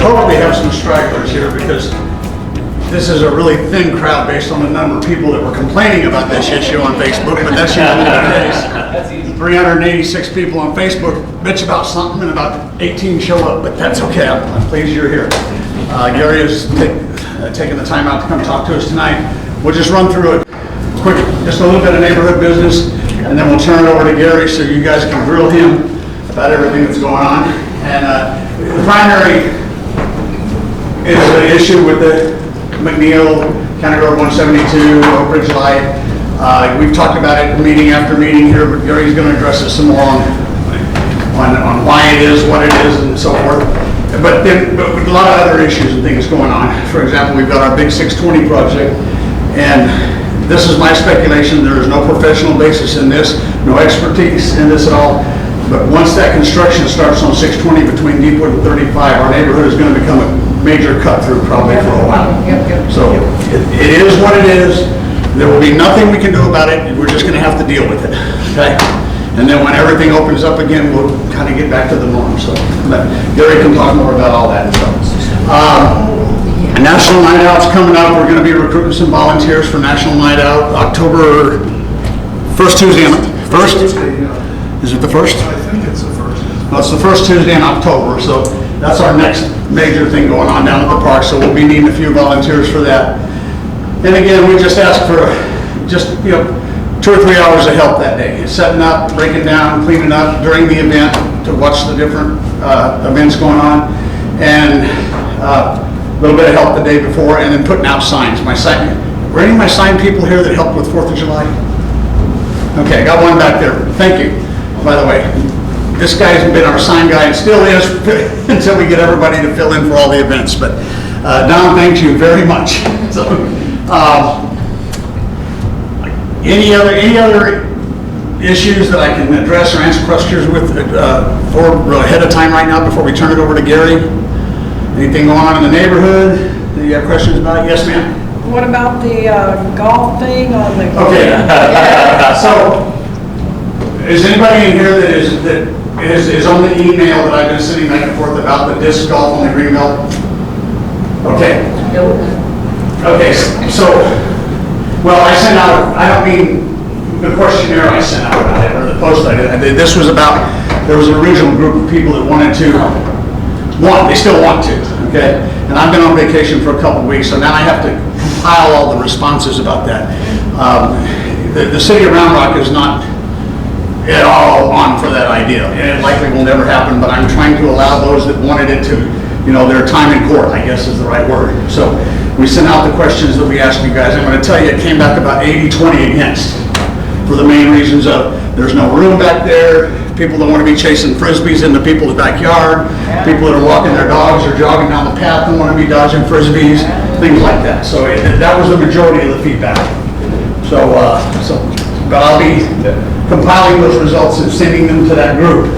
hope we have some stragglers here because this is a really thin crowd based on the number of people that were complaining about this issue on Facebook, but that's usually the case. 386 people on Facebook bitch about something and about 18 show up, but that's okay. I'm pleased you're here. Gary has taken the time out to come talk to us tonight. We'll just run through it quick, just a little bit of neighborhood business, and then we'll turn it over to Gary so you guys can grill him about everything that's going on. And the primary is the issue with the McNeil, County Road 172, Oak Ridge Light. We've talked about it meeting after meeting here, but Gary's going to address it some more on why it is, what it is, and so forth. But with a lot of other issues and things going on. For example, we've got our Big 620 project, and this is my speculation. There is no professional basis in this, no expertise in this at all. But once that construction starts on 620 between Deepwood and 35, our neighborhood is going to become a major cut through probably for a while. So it is what it is. There will be nothing we can do about it. We're just going to have to deal with it. Okay? And then when everything opens up again, we'll kind of get back to the norm. So Gary can talk more about all that. So, National Night Out's coming up. We're going to be recruiting some volunteers for National Night Out October 1st Tuesday. First? Is it the first? I think it's the first. Well, it's the first Tuesday in October, so that's our next major thing going on down at the park. So we'll be needing a few volunteers for that. And again, we just ask for just 2 or 3 hours of help that day, setting up, breaking down, cleaning up during the event to watch the different events going on, and a little bit of help the day before, and then putting out signs. Were any of my sign people here that helped with 4th of July? Okay, I got one back there. Thank you. By the way, this guy's been our sign guy and still is until we get everybody to fill in for all the events. But Don, thank you very much. So, any other issues that I can address or answer questions with ahead of time right now before we turn it over to Gary? Anything going on in the neighborhood that you have questions about? Yes, ma'am. What about the golf thing on the... Okay. So, is anybody in here that is on the email that I've been sending back and forth about the disc golf on the Greenbelt? Okay. Okay, so, well, I sent out, I don't mean the questionnaire I sent out about it, or the post I did. This was about, there was an original group of people that wanted to, they still want to, okay? And I've been on vacation for a couple of weeks, so now I have to compile all the responses about that. The city of Round Rock is not at all on for that idea, and it likely will never happen, but I'm trying to allow those that wanted it to, their time in court, I guess is the right word. So we sent out the questions that we asked you guys. I'm going to tell you it came back about 80-20 against, for the main reasons of there's no room back there, people that want to be chasing frisbees into people's backyard, people that are walking their dogs or jogging down the path and want to be dodging frisbees, things like that. So that was the majority of the feedback. But I'll be compiling those results and sending them to that group,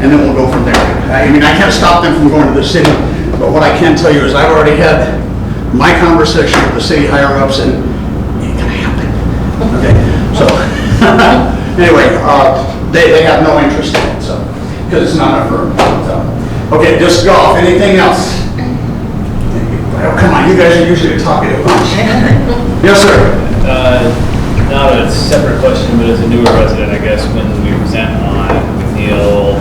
and then we'll go from there. I mean, I can't stop them from going to the city, but what I can tell you is I've already had my conversation with the city higher-ups, and it ain't gonna happen. Okay, so anyway, they have no interest in it, so because it's not a firm. So, okay, disc golf. Anything else? Oh, come on, you guys are usually a talkative bunch. Yes, sir. Not a separate question, but as a newer resident, I guess, when we present on McNeil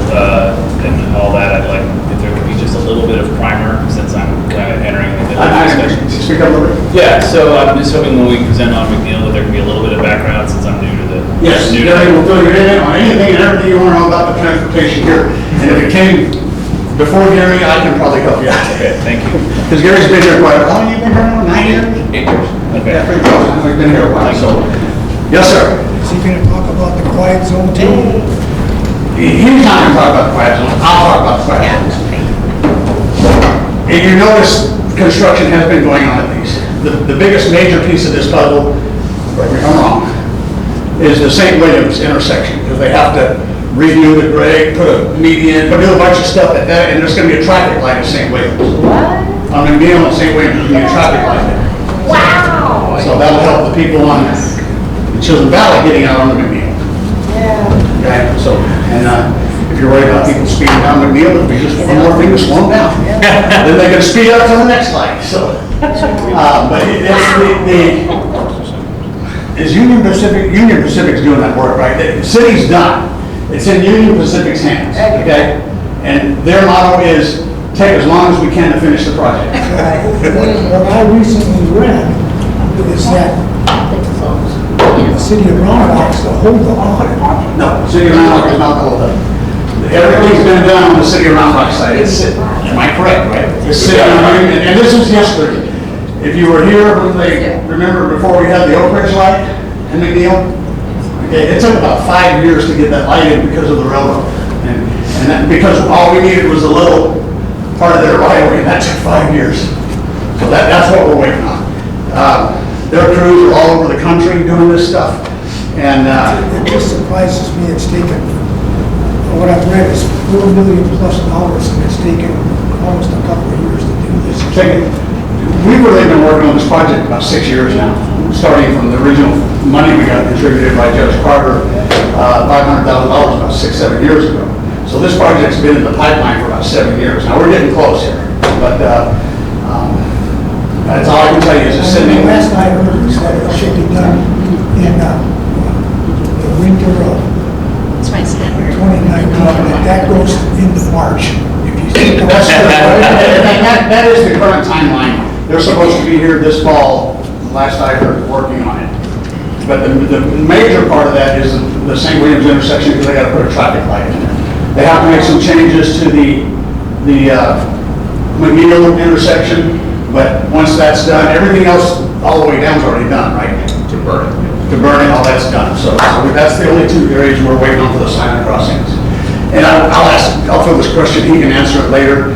and all that, I'd like if there could be just a little bit of primer since I'm kind of entering the discussion. Speak up a little bit. Yeah, so I'm just hoping when we present on McNeil that there can be a little bit of background since I'm new to the... Yes, Gary will fill you in on anything and everything you want to know about the transportation here. And if it came before Gary, I can probably help you out. Okay, thank you. Because Gary's been here quite a while. How long have you been here now? 9 years? 8 years. Okay. Yeah, pretty close. We've been here a while, so. Yes, sir. Is he gonna talk about the quiet zone too? He's not going to talk about the quiet zone. I'll talk about the quiet zones. If you notice, construction has been going on at these. The biggest major piece of this puzzle, correct me if I'm wrong, is the St. Williams intersection, because they have to redo the grade, put a median, do a bunch of stuff at that, and there's going to be a traffic light at St. Williams. What? On McNeil and St. Williams, there's going to be a traffic light there. Wow. So that'll help the people on the Chisholm Valley getting out on the McNeil. Yeah. Okay, so, and If you're worried about people speeding down McNeil, it'll be just one more thing to slow them down. Then they're gonna speed up to the next light, so. But is Union Pacific's doing that work, right? The city's done. It's in Union Pacific's hands, okay? And their motto is, take as long as we can to finish the project. What I recently read is that the city of Round is to hold the audit. No, the city of Round Rock is not the whole thing. Everything's been done on the city of Round Rock side. Am I correct, right? The city of Union, and this is history. If you were here when they, remember before we had the Oak Ridge light in McNeil? Okay, it took about 5 years to get that light in because of the railroad. And that, because all we needed was a little part of their right of way, and that took 5 years. So that's what we're waiting on. Their crews are all over the country doing this stuff. And It just surprises me it's taken, what I've read is $4 million plus, and it's taken almost a couple of years to do this. we've really been working on this project about 6 years now, starting from the original money we got contributed by Judge Carter, $500,000 about 6-7 years ago. So this project's been in the pipeline for about 7 years. Now, we're getting close here, but that's all I can tell you is it's sitting. The last I heard was that it should be done in the winter of 2019, and that goes into March. If you think That's that is the current timeline. They're supposed to be here this fall, last I heard, working on it. But the major part of that is the St. Williams intersection, because they got to put a traffic light in there. They have to make some changes to the McNeil intersection, but once that's done, everything else all the way down is already done, right? To Burning, all that's done. So that's the only two areas we're waiting on for the silent crossings. And I'll throw this question, he can answer it later.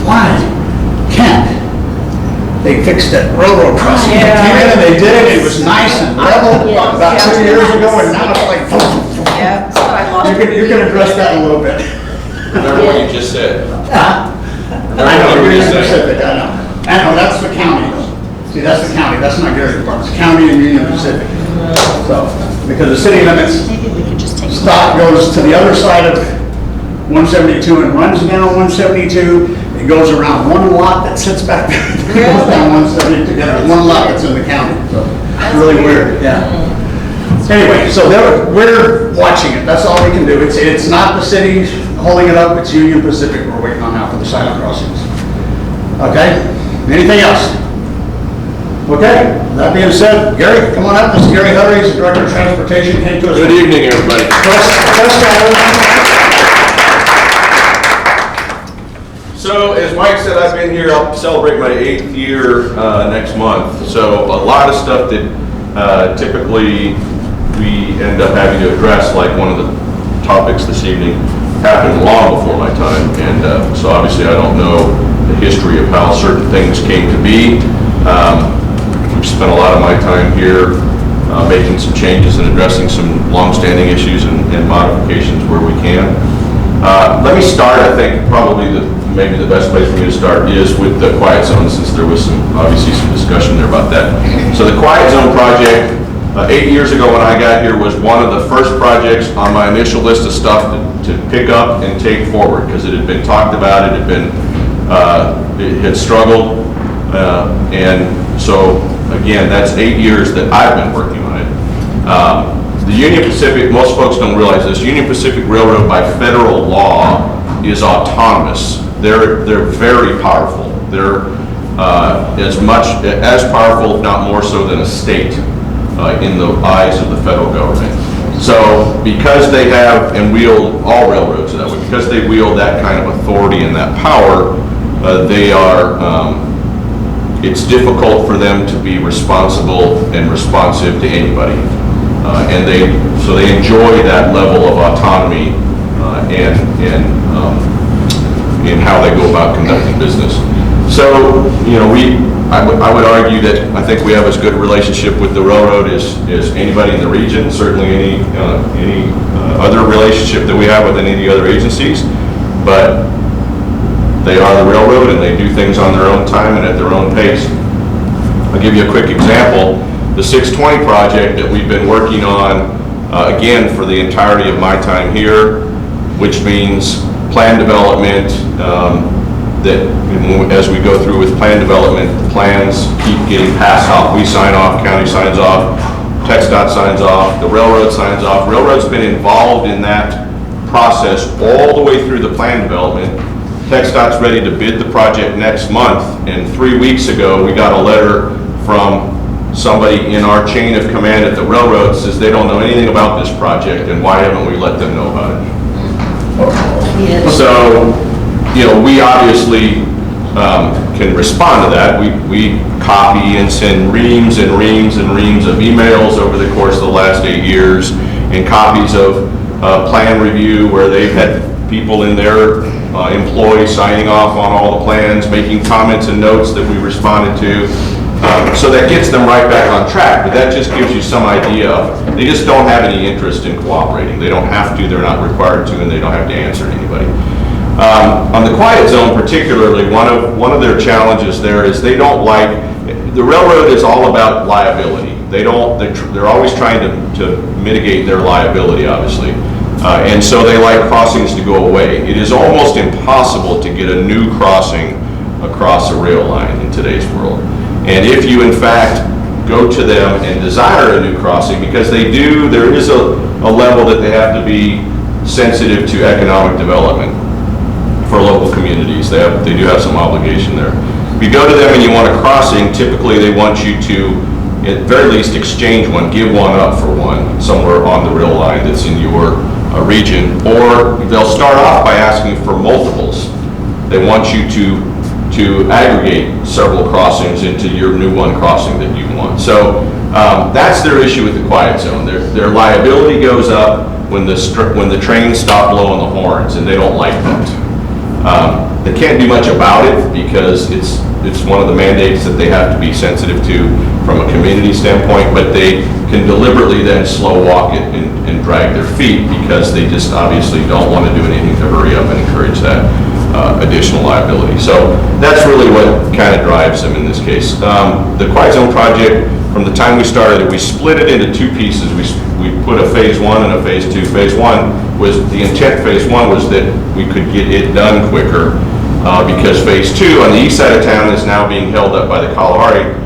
Why can't they fix that railroad crossing? They came in and they did it, it was nice and level about 2 years ago, and now it's like, Yeah, so I lost. you can address that a little bit. Remember what you just said. I know, Union Pacific, I know, that's the county. See, that's the county, that's not Gary Department, it's county and Union Pacific. So, because the city limits, Maybe we could just take. stop goes to the other side of 172 and runs down 172. It goes around one lot that sits back there. It goes down 172, there's one lot that's in the county. So, it's really weird, yeah. Anyway, so we're watching it, that's all we can do. It's not the city holding it up, it's Union Pacific we're waiting on now for the silent crossings. Okay, anything else? Okay, that being said, Gary, come on up. This is Gary Hutter, he's the Director of Transportation, came to us. Good evening, everybody. So, as Mike said, I've been here, I'll celebrate my 8th year next month. So, a lot of stuff that typically we end up having to address, like one of the topics this evening, happened long before my time. And so obviously I don't know the history of how certain things came to be. We've spent a lot of my time here making some changes and addressing some long-standing issues and modifications where we can. Let me start, I think probably maybe the best place for me to start is with the Quiet Zone, since there was obviously some discussion there about that. So the Quiet Zone project, 8 years ago when I got here, was one of the first projects on my initial list of stuff to pick up and take forward, because it had been talked about, it had struggled, and so again, that's 8 years that I've been working on it. The Union Pacific, most folks don't realize this, Union Pacific Railroad by federal law is autonomous. They're very powerful. They're as powerful, if not more so, than a state in the eyes of the federal government. So because they have, and wield, all railroads that way, because they wield that kind of authority and that power, they are, it's difficult for them to be responsible and responsive to anybody. And so they enjoy that level of autonomy in how they go about conducting business. So, you know, I would argue that I think we have as good a relationship with the railroad as anybody in the region, certainly any other relationship that we have with any of the other agencies, but they are the railroad and they do things on their own time and at their own pace. I'll give you a quick example. The 620 project that we've been working on, again, for the entirety of my time here, which means plan development, that as we go through with plan development, the plans keep getting passed off. We sign off, county signs off, TxDOT signs off, the railroad signs off. Railroad's been involved in that process all the way through the plan development. TxDOT's ready to bid the project next month, and 3 weeks ago, we got a letter from somebody in our chain of command at the railroad that says they don't know anything about this project, and why haven't we let them know about it? So, you know, we obviously can respond to that. We copy and send reams and reams and reams of emails over the course of the last 8 years, and copies of plan review where they've had people in their employees signing off on all the plans, making comments and notes that we responded to. So that gets them right back on track, but that just gives you some idea of, they just don't have any interest in cooperating. They don't have to, they're not required to, and they don't have to answer to anybody. On the quiet zone particularly, one of their challenges there is they don't like, the railroad is all about liability. They're always trying to mitigate their liability, obviously. And so they like crossings to go away. It is almost impossible to get a new crossing across a rail line in today's world. And if you in fact go to them and desire a new crossing, because there is a level that they have to be sensitive to economic development for local communities. They do have some obligation there. If you go to them and you want a crossing, typically they want you to, at very least, exchange one, give one up for one somewhere on the rail line that's in your region, or they'll start off by asking for multiples. They want you to aggregate several crossings into your new one crossing that you want. So that's their issue with the quiet zone. Their liability goes up when the trains stop blowing the horns, and they don't like that. They can't do much about it because it's one of the mandates that they have to be sensitive to from a community standpoint, but they can deliberately then slow walk it and drag their feet because they just obviously don't want to do anything to hurry up and encourage that additional liability. So that's really what kind of drives them in this case. The Quiet Zone project, from the time we started it, we split it into two pieces. We put a phase one and a phase two. Phase one was, the intent phase one was that we could get it done quicker because phase two on the east side of town is now being held up by the Kalahari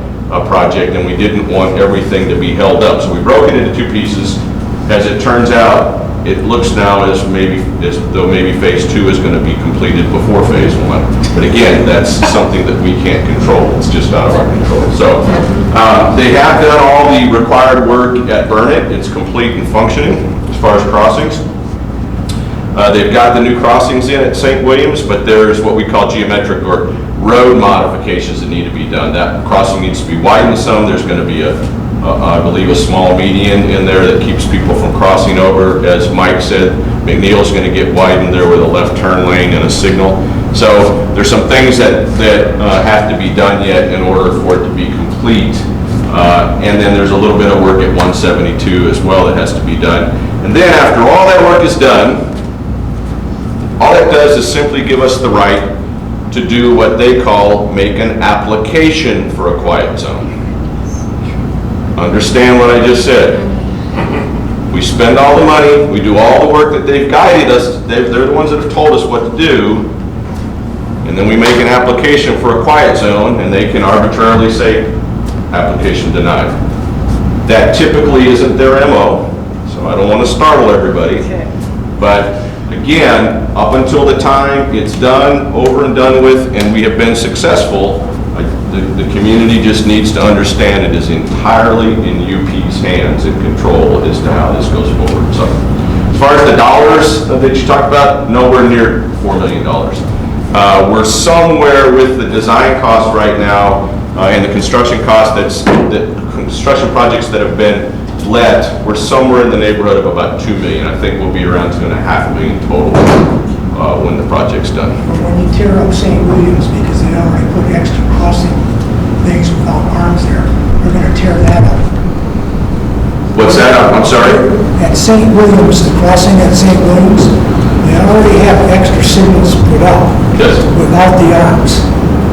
project, and we didn't want everything to be held up. So we broke it into two pieces. As it turns out, it looks now as though maybe phase two is going to be completed before phase one. But again, that's something that we can't control. It's just out of our control. So they have done all the required work at Burnett. It's complete and functioning as far as crossings. They've got the new crossings in at St. Williams, but there's what we call geometric or road modifications that need to be done. That crossing needs to be widened some. There's going to be I believe a small median in there that keeps people from crossing over. As Mike said, McNeil's going to get widened there with a left turn lane and a signal. So there's some things that have to be done yet in order for it to be complete. And then there's a little bit of work at 172 as well that has to be done. And then after all that work is done, all it does is simply give us the right to do what they call make an application for a quiet zone. Understand what I just said. We spend all the money, we do all the work that they've guided us, they're the ones that have told us what to do, and then we make an application for a quiet zone, and they can arbitrarily say, application denied. That typically isn't their MO, so I don't want to startle everybody. But again, up until the time it's done, over and done with, and we have been successful, the community just needs to understand it is entirely in UP's hands and control as to how this goes forward. So, as far as the dollars that you talked about, nowhere near $4 million. We're somewhere with the design cost right now and the construction cost construction projects that have been let, we're somewhere in the neighborhood of about $2 million. I think we'll be around $2.5 million total when the project's done. When you tear up St. Williams, because they already put extra crossing things without arms there, we're going to tear that up. What's that? I'm sorry? At St. Williams, the crossing at St. Williams, they already have extra signals put up without the arms.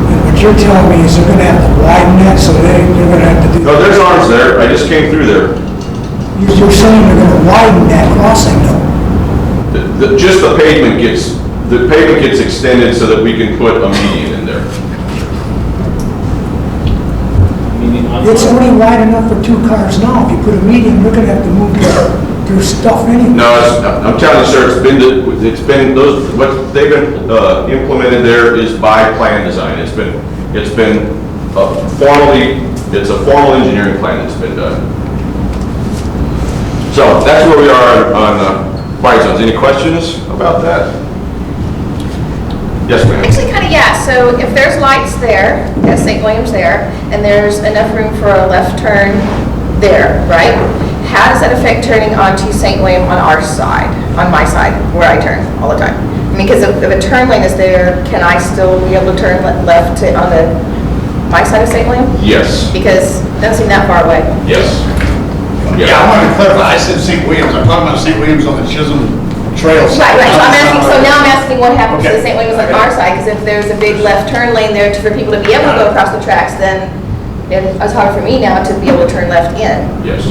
And what you're telling me is they're going to have to widen that, so they're going to have to do... No, there's arms there. I just came through there. You're saying they're going to widen that crossing, though? just the pavement gets extended so that we can put a median in there. It's only wide enough for 2 cars now. If you put a median, we're gonna have to move their stuff anyway. No, I'm telling you, sir, what they've been implemented there is by plan design. It's been it's a formal engineering plan that's been done. So that's where we are on quiet zones. Any questions about that? Yes, ma'am. Actually, kind of, yeah. So if there's lights there, at St. William's there, and there's enough room for a left turn there, right? How does that affect turning onto St. William on our side, on my side, where I turn all the time? I mean, because if a turn lane is there, can I still be able to turn left on my side of St. William? Yes. Because it doesn't seem that far away. Yes. Yeah, I want to clarify, I said St. Williams, I'm talking about St. Williams on the Chisholm Trail side. Right. So I'm asking, so now I'm asking what happens to Okay. the St. Williams on our side, because if there's a big left turn lane there for people to be able to go across the tracks, then it's hard for me now to be able to turn left in. Yes.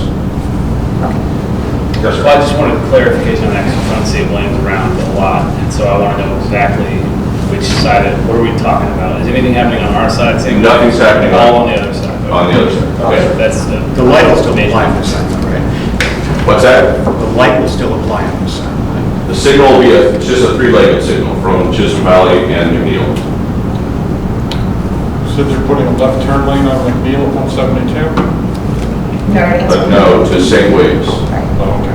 Yes, Well, I sir. just wanted clarification on actually front St. Williams around a lot, and so I want to know exactly which side, what are we talking about? Is anything happening on our side? St. Williams? Nothing's happening All on the other side? On the other side. Okay, that's The light will still apply on this side, right? What's that? The light will still apply on this side. The signal will be it's just a 3-legged signal from Chisholm Valley and McNeil. Said they're putting a left turn lane on McNeil at 172? But no, to St. Williams. Oh, okay.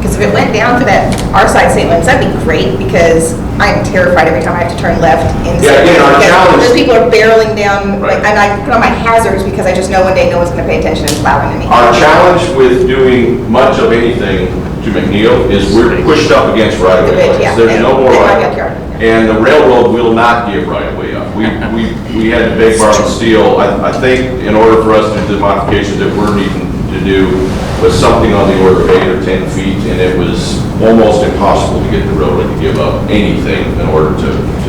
Because if it went down to that, our side St. Williams, that'd be great, because I'm terrified every time I have to turn left in Yeah, St. again, our Williams, because challenge- those people are barreling down, Right. and I put on my hazards because I just know one day no one's gonna pay attention and plowing to me. Our challenge with doing much of anything to McNeil is we're pushed up against right-of-way The bridge, lines. yeah. There's no more In my right. backyard. And the railroad will not give right-of-way up. We had to beg, borrow, and steal. I think in order for us to do the modifications that we're needing to do was something on the order of 8 or 10 feet, and it was almost impossible to get the railroad to give up anything in order to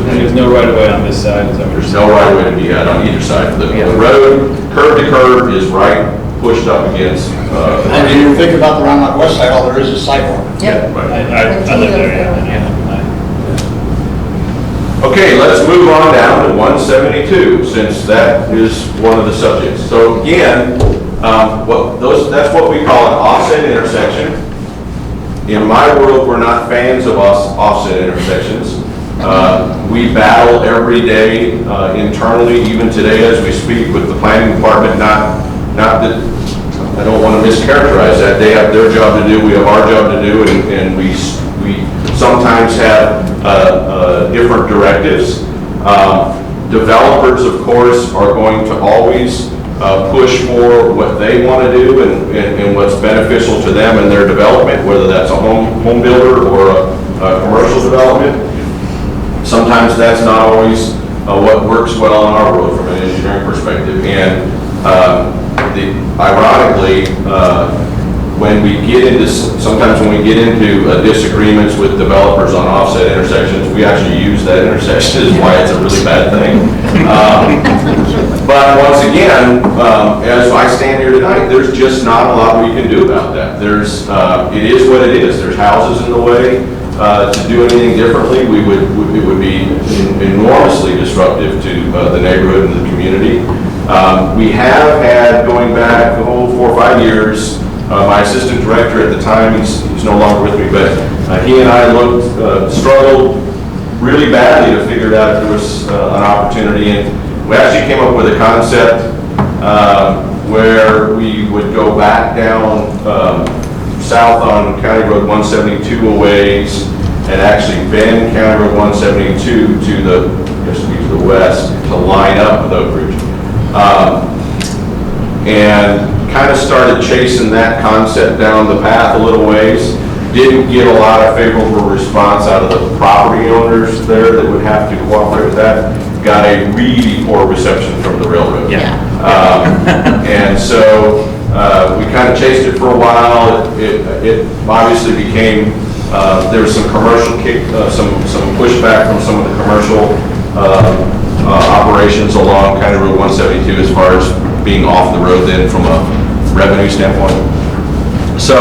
And there's no right of way on this side, is that what you're There's saying? no right-of-way to be had on either side. The road, curb to curb, is right pushed up against, And when you think about the Round West side, all there is sidewalk. Yep. right. I live there, yeah. Okay, let's move on down to 172, since that is one of the subjects. So again, that's what we call an offset intersection. In my world, we're not fans of offset intersections. We battle every day internally, even today as we speak, with the planning department. Not that, I don't want to mischaracterize that. They have their job to do, we have our job to do, and we sometimes have different directives. Developers, of course, are going to always push for what they want to do and what's beneficial to them and their development, whether that's a home builder or a commercial development. Sometimes that's not always what works well in our world from an engineering perspective. And ironically, sometimes when we get into disagreements with developers on offset intersections, we actually use that intersection as why it's a really bad thing. But once again, as I stand here tonight, there's just not a lot we can do about that. It is what it is. There's houses in the way. To do anything differently, it would be enormously disruptive to the neighborhood and the community. We have had, going back 4 or 5 years, my assistant director at the time, he's no longer with me, but he and I struggled really badly to figure out if there was an opportunity, and we actually came up with a concept where we would go back down south on County Road 172 a ways and actually bend County Road 172 to the west to line up with Oak Ridge. And kind of started chasing that concept down the path a little ways. Didn't get a lot of favorable response out of the property owners there that would have to cooperate with that. Got a really poor reception from the railroad. Yeah. And so we kind of chased it for a while. It obviously became, there was some commercial some pushback from some of the commercial operations along County Road 172 as far as being off the road then from a revenue standpoint. So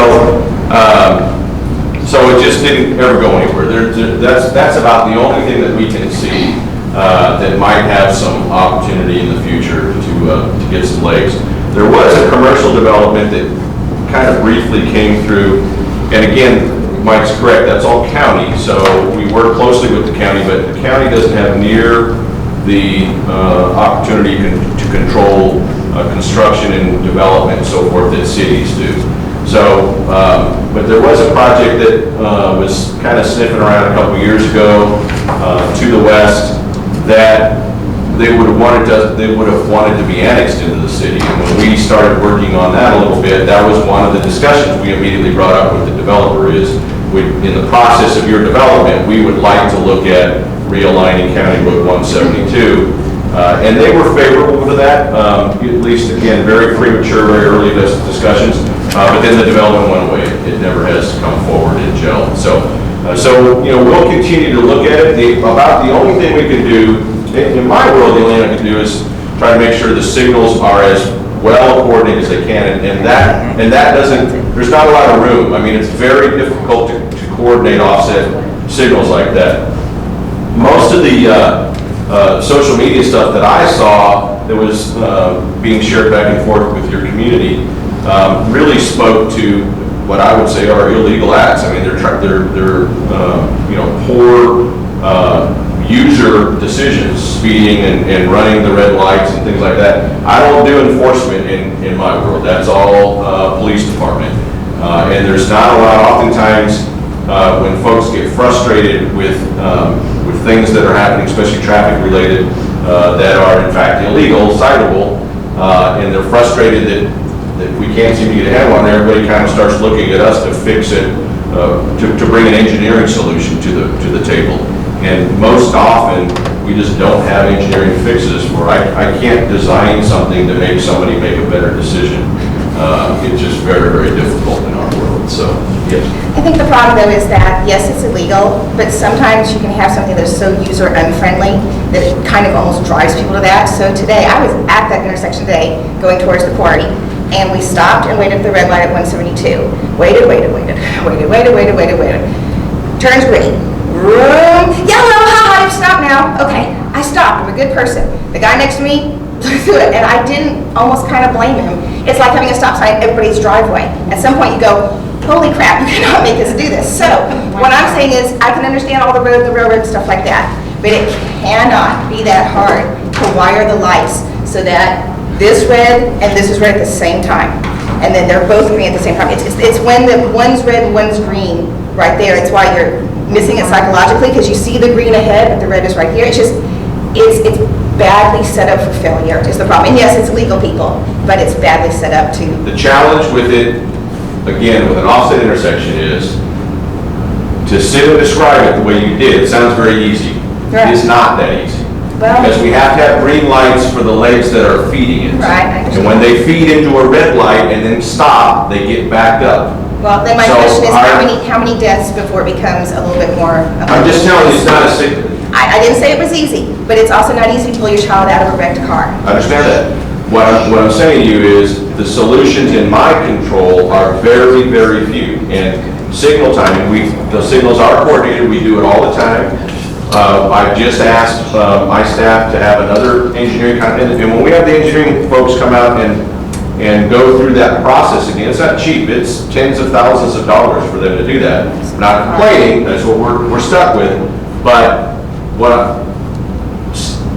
So it just didn't ever go anywhere. That's about the only thing that we can see that might have some opportunity in the future to get some legs. There was a commercial development that kind of briefly came through, and again, Mike's correct, that's all county, so we work closely with the county, but the county doesn't have near the opportunity to control construction and development and so forth that cities do. So, but there was a project that was kind of sniffing around a couple years ago to the west that they would have wanted to be annexed into the city. And when we started working on that a little bit, that was one of the discussions we immediately brought up with the developer is, in the process of your development, we would like to look at realigning County Road 172. And they were favorable to that, at least, again, very premature, very early discussions. But then the development went away. It never has come forward and gelled. So we'll continue to look at it. About the only thing we can do, in my world, the only thing I can do is try to make sure the signals are as well coordinated as they can, and that doesn't, there's not a lot of room. I mean, it's very difficult to coordinate offset signals like that. Most of the social media stuff that I saw that was being shared back and forth with your community really spoke to what I would say are illegal acts. I mean, they're poor user decisions, speeding and running the red lights and things like that. I don't do enforcement in my world. That's all police department. And there's not a lot, oftentimes, when folks get frustrated with things that are happening, especially traffic related, that are in fact illegal, citable, and they're frustrated that we can't seem to get a handle on it, everybody kind of starts looking at us to fix it, to bring an engineering solution to the table. And most often, we just don't have engineering fixes for, I can't design something to make somebody make a better decision. It's just very, very difficult in our world, so, yes. I think the problem though is that, yes, it's illegal, but sometimes you can have something that's so user unfriendly that it kind of almost drives people to that. So today, I was at that intersection today, going towards the quarry, and we stopped and waited at the red light at 172. Waited. Turns green. Yellow, haha, stop now. Okay, I stopped, I'm a good person. The guy next to me blew through it, and I didn't almost kind of blame him. It's like having a stop sign at everybody's driveway. At some point you go, holy crap, you cannot make us do this. So, what I'm saying is, I can understand all the railroad stuff like that, but it cannot be that hard to wire the lights so that this red and this is red at the same time. And then they're both green at the same time. It's when the one's red and one's green right there. It's why you're missing it psychologically, because you see the green ahead, but the red is right here. It's just, it's badly set up for failure is the problem. And yes, it's legal, people, but it's badly set up to. The challenge with it, again, with an offset intersection is to sit and describe it the way you did. It sounds very easy. Right. It's not that easy. Well, because we have to have green lights for the legs that are feeding it. Right, I understand. And when they feed into a red light and then stop, they get backed up. well, then my So question is, our- how many deaths before it becomes a little bit more? I'm just telling you, it's not a sick. I didn't say it was easy, but it's also not easy to pull your child out of a wrecked car. I understand that. What I'm saying to you is the solutions in my control are very, very few. And signal timing, the signals are coordinated, we do it all the time. I've just asked my staff to have another engineering content, and when we have the engineering folks come out and go through that process again, it's not cheap, it's tens of thousands of dollars for them to do that. I'm not complaining, that's what we're stuck with, but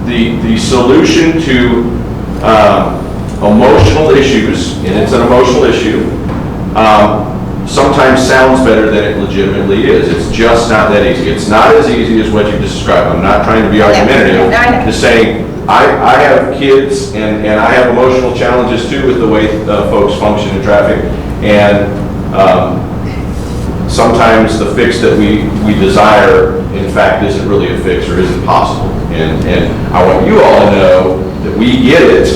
the solution to emotional issues, and it's an emotional issue, sometimes sounds better than it legitimately is. It's just not that easy. It's not as easy as what you just described. I'm not trying to be argumentative. Just saying, I have kids and I have emotional challenges too with the way folks function in traffic. And sometimes the fix that we desire, in fact, isn't really a fix or isn't possible. And I want you all to know that we get it.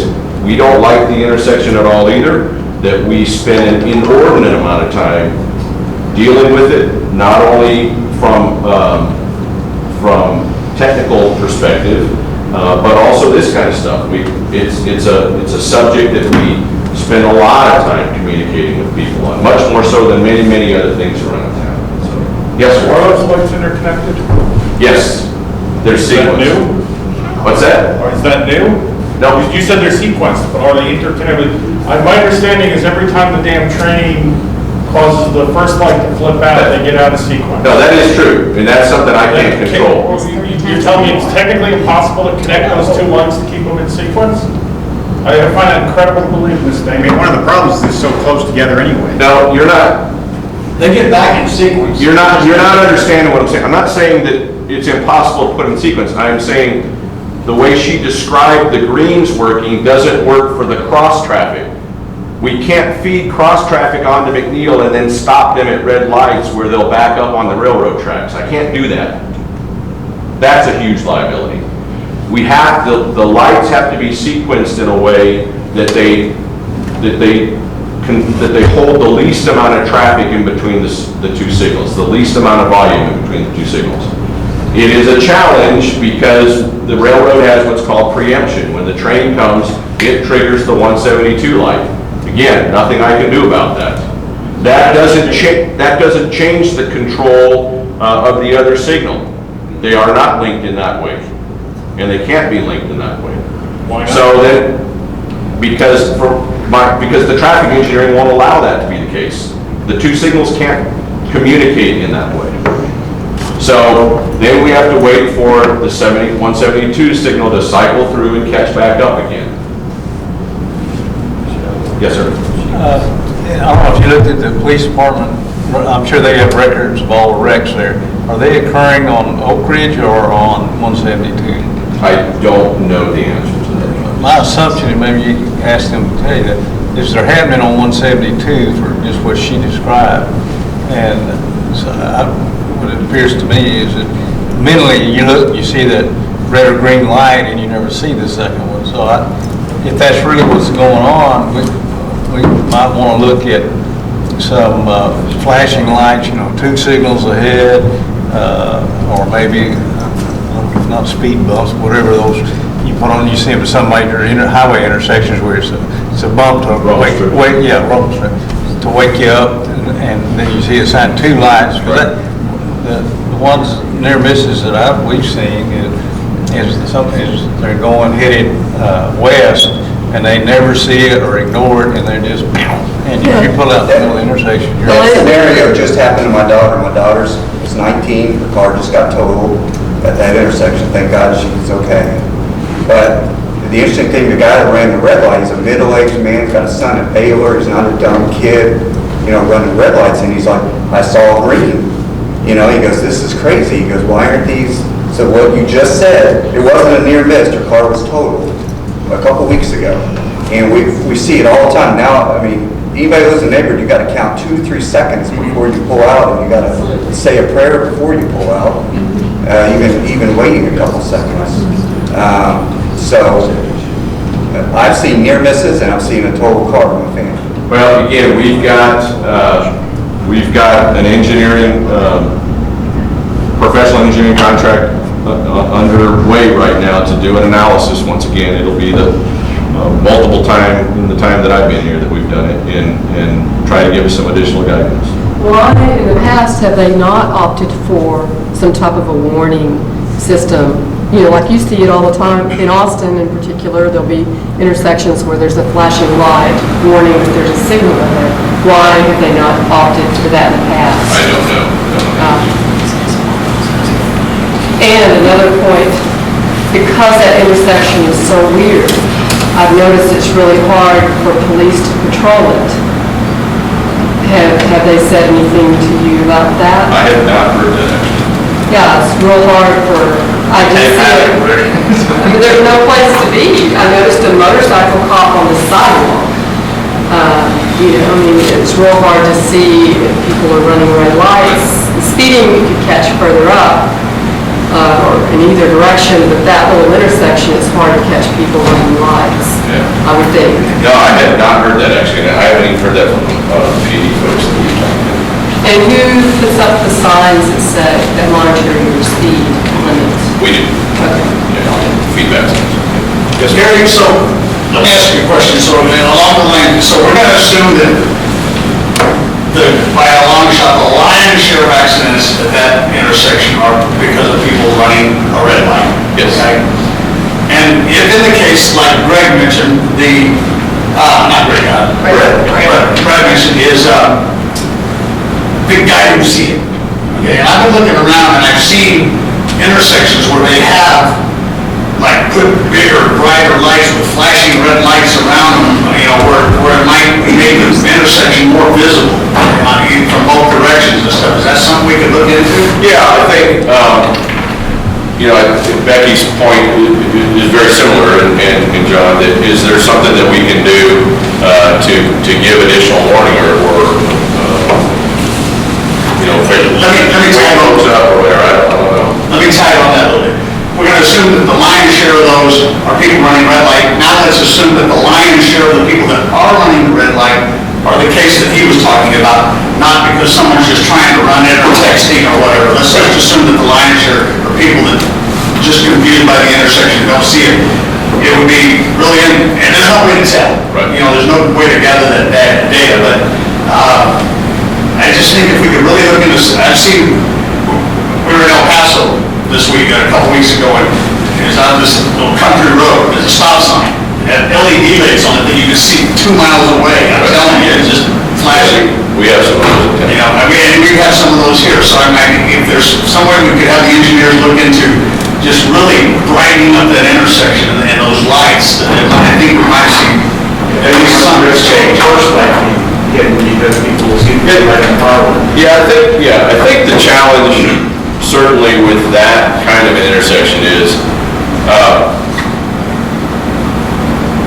We don't like the intersection at all either. That we spend an inordinate amount of time dealing with it, not only from technical perspective, but also this kind of stuff. It's a subject that we spend a lot of time communicating with people on, much more so than many other things around town. So. Yes, sir. Are those lights interconnected? Yes, they're Is that sequenced. new? What's that? Or is that new? No, You said they're sequenced, but are they interconnected? My understanding is every time the damn train causes the first light to flip out, they get out of sequence. no, that is true, and that's something I can't control. You're telling me it's technically impossible to connect those two lights to keep them in sequence? I find that incredible to believe in this I thing. mean, one of the problems is it's so close together anyway. No, you're not, They get back in sequence. you're not understanding what I'm saying. I'm not saying that it's impossible to put in sequence. I'm saying the way she described the greens working doesn't work for the cross traffic. We can't feed cross traffic onto McNeil and then stop them at red lights where they'll back up on the railroad tracks. I can't do that. That's a huge liability. We have, the lights have to be sequenced in a way that they hold the least amount of traffic in between the two signals, the least amount of volume in between the two signals. It is a challenge because the railroad has what's called preemption. When the train comes, it triggers the 172 light. Again, nothing I can do about that. That doesn't change the control of the other signal. They are not linked in that way, and they can't be linked in that way. Why not? So then, because the traffic engineering won't allow that to be the case. The two signals can't communicate in that way. So then we have to wait for the 172 signal to cycle through and catch back up again. Yes, sir. I don't know if you looked at the police department, I'm sure they have records of all the wrecks there. Are they occurring on Oak Ridge or on 172? I don't know the answer to that. My assumption, and maybe you can ask them to tell you that, is they're happening on 172 for just what she described. And so what it appears to me is that mentally you look, you see that red or green light and you never see the second one. So if that's really what's going on, we might want to look at some flashing lights, two signals ahead, or maybe not speed bumps, whatever those you put on. You see them at some major highway intersections where it's a bump to wake to wake you up, and then you see a sign, two lights. But the ones near misses that we've seen is they're headed west, and they never see it or ignore it, and they're just, and you pull out the middle intersection. That scenario just happened to my daughter. My daughter's 19, her car just got totaled at that intersection. Thank God she's okay. But the interesting thing, the guy that ran the red light, he's a middle-aged man, he's got a son at Baylor, he's not a dumb kid, running red lights, and he's like, I saw green. He goes, this is crazy. He goes, why aren't these? So what you just said, it wasn't a near miss, her car was totaled a couple weeks ago. And we see it all the time. Now, I mean, anybody who lives in the neighborhood, you got to count 2-3 seconds before you pull out, and you got to say a prayer before you pull out, even waiting a couple seconds. So I've seen near misses, and I've seen a total car in my family. Well, again, we've got an engineering, professional engineering contract underway right now to do an analysis. Once again, it'll be the multiple time in the time that I've been here that we've done it, and try to give us some additional guidance. Why, in the past, have they not opted for some type of a warning system? Like you see it all the time. In Austin, in particular, there'll be intersections where there's a flashing light warning that there's a signal ahead. Why have they not opted for that in the past? I don't know. And another point, because that intersection is so weird, I've noticed it's really hard for police to patrol it. Have they said anything to you about that? I have not heard that. Yeah, it's real hard I just see it. There's no place to be. I noticed a motorcycle cop on the sidewalk. It's real hard to see if people are running red lights. Speeding you could catch further up, or in either direction, but that little intersection, it's hard to catch people running lights, Yeah. I would think. No, I had not heard that actually. I haven't even heard that from PD folks that we've talked to. And who puts up the signs that monitor your speed limit? We do. Okay. Yeah, feedback. Yes, sir. Gary, so let me ask you a question. So along the line, so we're going to assume that by a long shot, the line lion's share of accidents at that intersection are because of people running a red light. Yes. Okay? And if in the case, like Greg mentioned, not Greg, Brad mentioned is, big guy who see it. Okay, and I've been looking around and I've seen intersections where they have, like, put bigger, brighter lights with flashing red lights around them, where it might make the intersection more visible, from both directions and stuff. Is that something we could look into? Yeah, I think, Becky's point is very similar, and John, that is there something that we can do to give additional warning or Let me tie those up or whatever, I don't know. Let me tie it on that a little bit. We're going to assume that the lion's share of those are people running red light. Now let's assume that the lion's share of the people that are running the red light are the case that he was talking about, not because someone's just trying to run it or texting or whatever. Let's just assume that the lion's share are people that just confused by the intersection, don't see it. It would be really, and there's no way to tell. Right. There's no way to gather that data, but I just think if we could really look into this, I've seen, we were in El Paso this week, a couple weeks ago, and it's on this little country road, there's a stop sign. It had LED lights on it that you could see 2 miles away. I'm telling you, it's just flashing. We have some of those. And we have some of those here, so if there's somewhere we could have the engineers look into, just really brightening up that intersection and those lights, I think we might see maybe some change. Because people will see the light in the car. Yeah, I think the challenge certainly with that kind of an intersection is,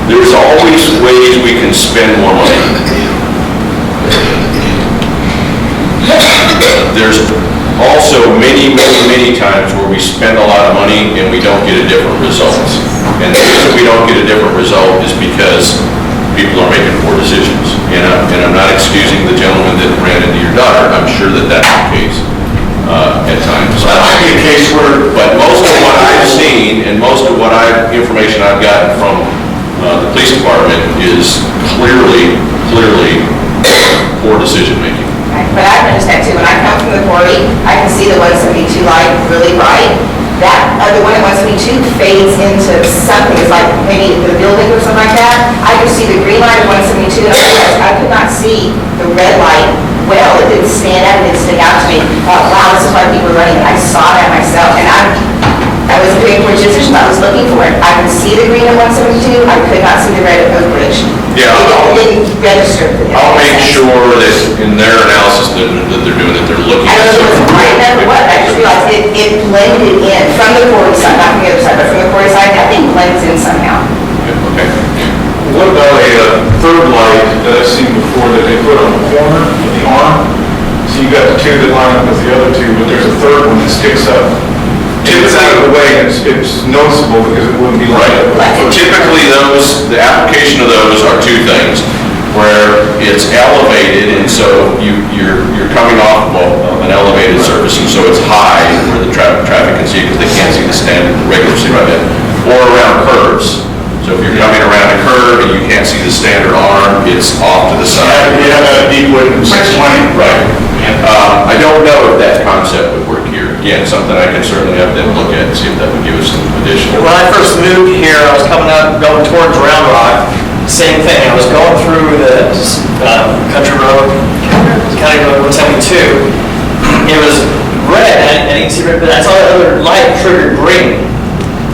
there's always ways we can spend more money. There's also many times where we spend a lot of money and we don't get a different result. And the reason we don't get a different result is because people are making poor decisions. And I'm not excusing the gentleman that ran into your daughter. I'm sure that that's the case at times. That might be a case where, But most of what I've seen and most of what information I've gotten from the police department is clearly poor decision making. Right, but I've noticed that too. When I come from the quarry, I can see the 172 light really bright. That other one at 172 fades into something. It's like maybe the building or something like that. I could see the green light of 172, and I could not see the red light well. It didn't stand out. It didn't stick out to me. Wow, this is why people are running. I saw that myself, and I was doing poor decision. I was looking for it. I could see the green at 172. I could not see the red at Oak Ridge. Yeah, It didn't register. I'll make sure that in their analysis that they're doing, that they're looking I at don't know if it was something. bright enough or what, I just realized it blended in from the quarry side, not from the other side, but from the quarry side, that thing blends in somehow. Okay. What about a third light that I've seen before that they put on the corner of the arm? So you got the two that line up with the other two, but there's a third one that sticks up. If it's out of the way, it's noticeable because it wouldn't be light up. Typically the application of those are two things, where it's elevated and so you're coming off of an elevated surface and so it's high where the traffic can see it because they can't see the standard regular cigarette, or around curves. So if you're coming around a curve and you can't see the standard arm, it's off to the side. you have a deep wood 620. Right. I don't know if that concept would work here. Again, something I can certainly have them look at and see if that would give us some additional. When I first moved here, I was coming out, going towards Round Rock, same thing. I was going through the country road, County Road 172. It was red, I didn't see red, but I saw that other light triggered green.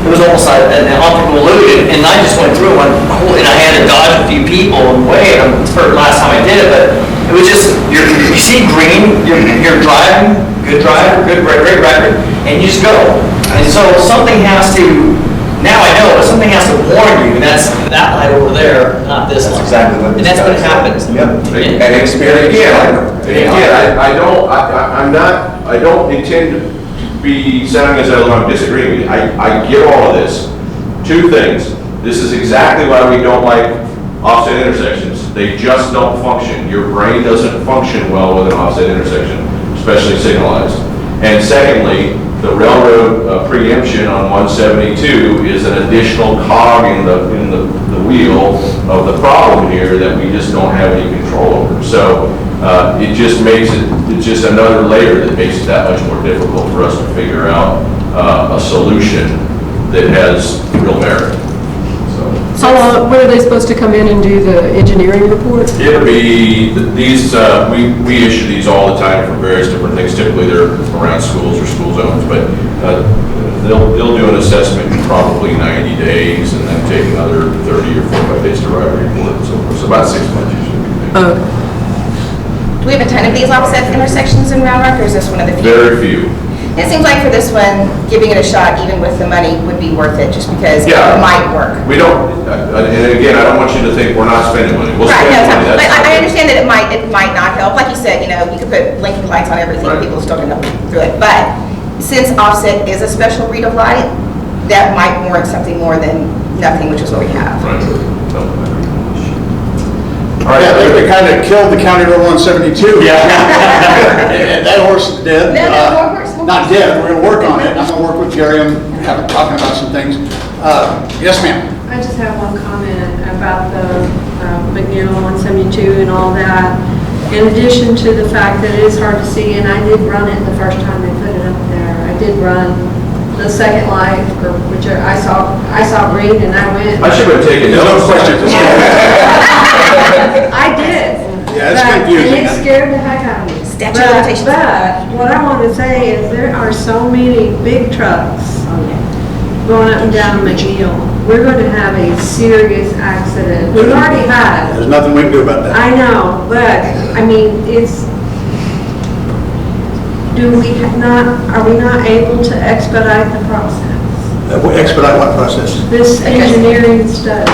It was almost like an optical illusion, and I just went through and and I had to dodge a few people and wait. It's the last time I did it, but it was just, you see green, you're driving, good driver, great record, and you just go. And so something has to, now I know, but something has to warn you, and that's that light over there, not this light. That's exactly what And this that's what guy happens. said. Yep. And experience. I don't intend to be sounding as though I'm disagreeing with you. I get all of this. Two things. This is exactly why we don't like offset intersections. They just don't function. Your brain doesn't function well with an offset intersection, especially signalized. And secondly, the railroad preemption on 172 is an additional cog in the wheel of the problem here that we just don't have any control over. So It just makes it's just another layer that makes it that much more difficult for us to figure out a solution that has real merit. So when are they supposed to come in and do the engineering report? It'll be, these, we issue these all the time for various different things. Typically, they're around schools or school zones, but they'll do an assessment in probably 90 days and then take another 30 or 45 days to write a report and so forth. So about 6 months usually. Do we have a ton of these offset intersections in Round Rock, or is this one of the few? Very few. It seems like for this one, giving it a shot, even with the money, would be worth it, just because it Yeah. might work. We don't, and again, I don't want you to think we're not spending money. We'll Right, spend no, money. That's but not- I understand that it might not help. Like you said, you could put blinking lights on everything, Right. people are still gonna do it. But since offset is a special breed of light, that might warrant something more than nothing, which is what we have. Right. No. All right, I think we kind of killed the County Road 172. Yeah. That horse is dead. No, more horse. Not dead, we're gonna work on it. I'm gonna work with Gary, I'm talking about some things. Yes, ma'am. I just have one comment about the McNeil 172 and all that. In addition to the fact that it is hard to see, and I did run it the first time they put it up there. I did run the second light, or which I saw green and I went. I should have taken There's no notes. question. I did. Yeah, it's But- confusing. And it scared the heck out of me. Statute of limitations. But what I want to say is there are so many big trucks going up and down McNeil. We're going to have a serious accident. We've already had. There's nothing we can do about that. I know, but, I mean, are we not able to expedite the process? Expedite what process? This engineering study?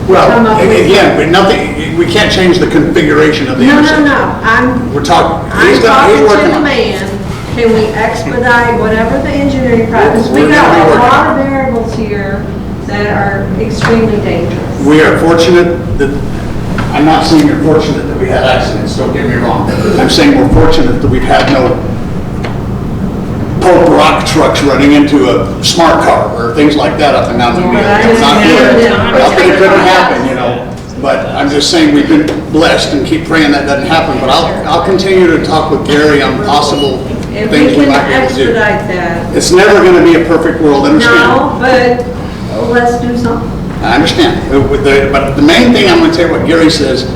Well, Come up with- again, but nothing, we can't change the configuration of the No, intersection. I'm We're talking, talking to working the on it. man, can we expedite whatever the engineering process? We We're got gonna be a working lot on of variables here that are extremely dangerous. We are fortunate that, I'm not saying you're fortunate that we had accidents, don't get me wrong. I'm saying we're fortunate that we've had no Pope rock trucks running into a smart car or things like that up and down the But I It's not understand good. that. Not that it couldn't happen, But I'm just saying we've been blessed and keep praying that doesn't happen. But I'll continue to talk with Gary on possible If things we we can might be able to do. expedite that. It's never going to be a perfect world, understand? No, but let's do something. I understand. But the main thing, I'm going to tell you what Gary says,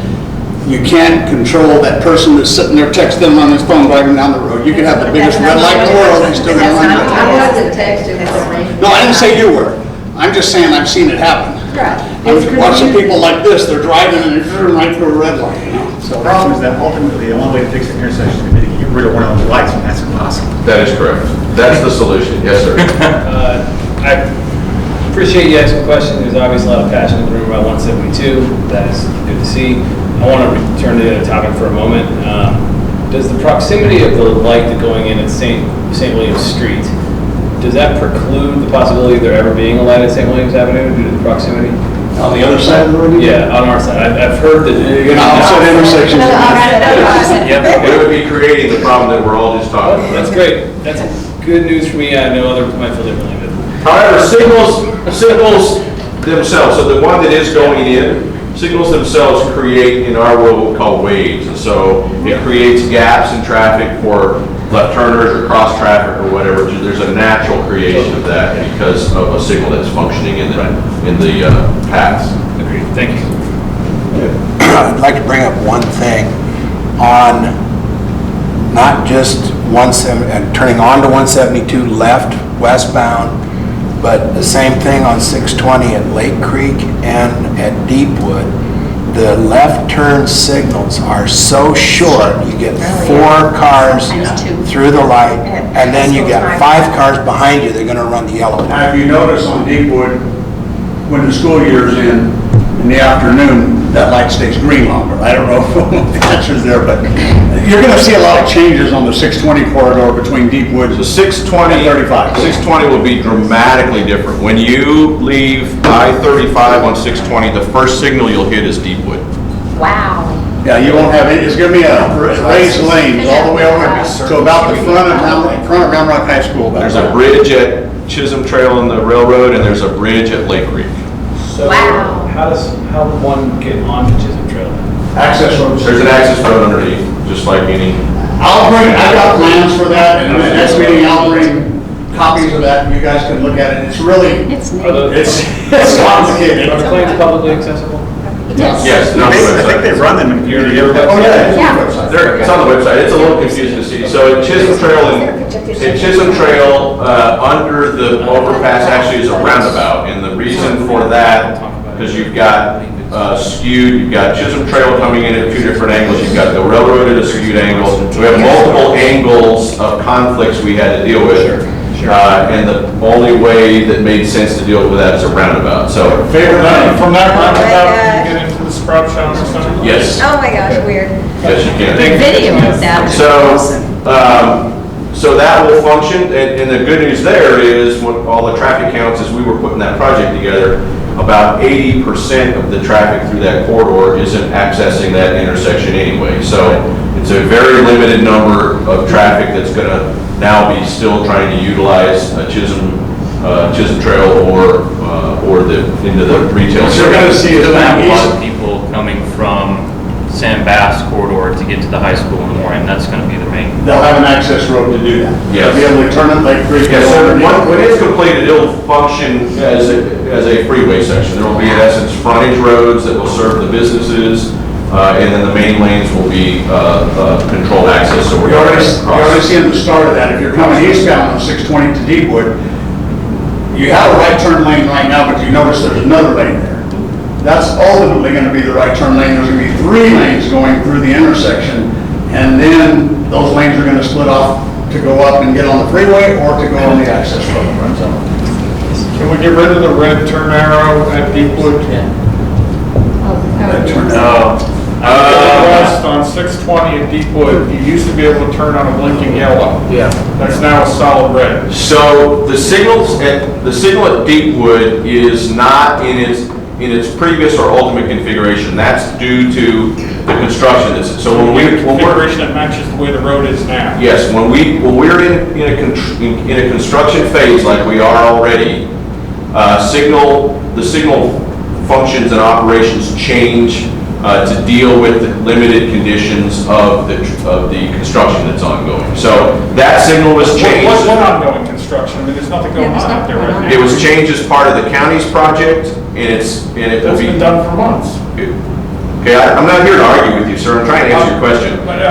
you can't control that person that's sitting there texting on his phone driving down the road. You can have the biggest red light in the world, and still going to run into it. I wasn't texting with me. No, I didn't say you were. I'm just saying I've seen it happen. Right. I've watched some people like this, they're driving and they're turning right through a red light, So the problem is that ultimately, the only way to fix the intersection is to get rid of one of those lights, and that's impossible. That is correct. That's the solution. Yes, sir. I appreciate you asking the question. There's obviously a lot of passion in the room about 172. That is good to see. I want to return to the topic for a moment. Does the proximity of the light that's going in at St. Williams Street, does that preclude the possibility of there ever being a light at St. Williams Avenue due to the proximity? On the other side of the road? Yeah, on our side. I've heard that. You're going to offset intersections. Yep. It would be creating the problem that we're all just talking about. That's great. That's good news for me. I know others might feel differently, but However, signals themselves, so the one that is going in, signals themselves create in our world what we call waves. And so it creates gaps in traffic for left turners or cross traffic or whatever. There's a natural creation of that because of a signal that's functioning in the paths. agreed. Thank you. I'd like to bring up one thing on not just turning on to 172 left westbound, but the same thing on 620 at Lake Creek and at Deepwood. The left turn signals are so short, you get 4 cars through the light, and then you get 5 cars behind you, they're gonna run the yellow. Now, if you notice on Deepwood, when the school year's in the afternoon, that light stays green longer. I don't know if the answer's there, but you're going to see a lot of changes on the 620 corridor between Deepwood The 620, and 35. 620 will be dramatically different. When you leave I-35 on 620, the first signal you'll hit is Deepwood. Wow. Yeah, you won't have any, it's going to be a raised lanes all the way over to about the front of Round Rock High School. There's a bridge at Chisholm Trail and the railroad, and there's a bridge at Lake Creek. So Wow. how does one get on to Chisholm Trail? Access road. There's an access road underneath, just like any. I've got plans for that, and the next meeting, I'll bring copies of that, and you guys can look at it. It's really, it's complicated. Are the plans publicly accessible? Yes, not the I think website. they run them. Oh, yeah, it's on the website. It's on the website. It's a little confusing to see. So at Chisholm Trail, under the overpass actually is a roundabout. And the reason for that, because you've got skewed, you've got Chisholm Trail coming in at two different angles. You've got the railroad at a skewed angle. We have multiple angles of conflicts we had to deal with. And the only way that made sense to deal with that is a roundabout. So From that roundabout, you get into the Sprout Shop or something? yes, Oh my gosh, weird. yes you can. Video of that. So that will function, and the good news there is, what all the traffic counts as we were putting that project together, about 80% of the traffic through that corridor isn't accessing that intersection anyway. So it's a very limited number of traffic that's gonna now be still trying to utilize Chisholm Trail or into the retail. What you're gonna see is Still have a lot east. of people coming from Sam Bass corridor to get to the high school in the morning. That's going to be the main. They'll have an access road to do that. Yes. They'll be able to turn it like three. Yeah, so when it's completed, it'll function as a freeway section. There will be, in essence, frontage roads that will serve the businesses, and then the main lanes will be controlled access. So we're You're already already seeing the start of that. If you're coming eastbound on 620 to Deepwood, you have a right turn lane right now, but you notice there's another lane there. That's ultimately going to be the right turn lane. There's going to be 3 lanes going through the intersection, and then those lanes are going to split off to go up and get on the freeway or to go on the access road. Can we get rid of the red turn arrow at Deepwood? That turn West on 620 at Deepwood, you used to be able to turn on a blinking yellow. Yeah. That's now a solid red. So the signal at Deepwood is not in its previous or ultimate configuration. That's due to the construction. So when we're Configuration that matches the way the road is now. yes, when we're in a construction phase like we are already, the signal functions and operations change to deal with the limited conditions of the construction that's ongoing. So that signal was changed. What ongoing construction? I mean, there's nothing going on out there right now. It was changed as part of the county's project, and it will That's be been done for months. Okay, I'm not here to argue with you, sir. I'm trying to answer your question. But,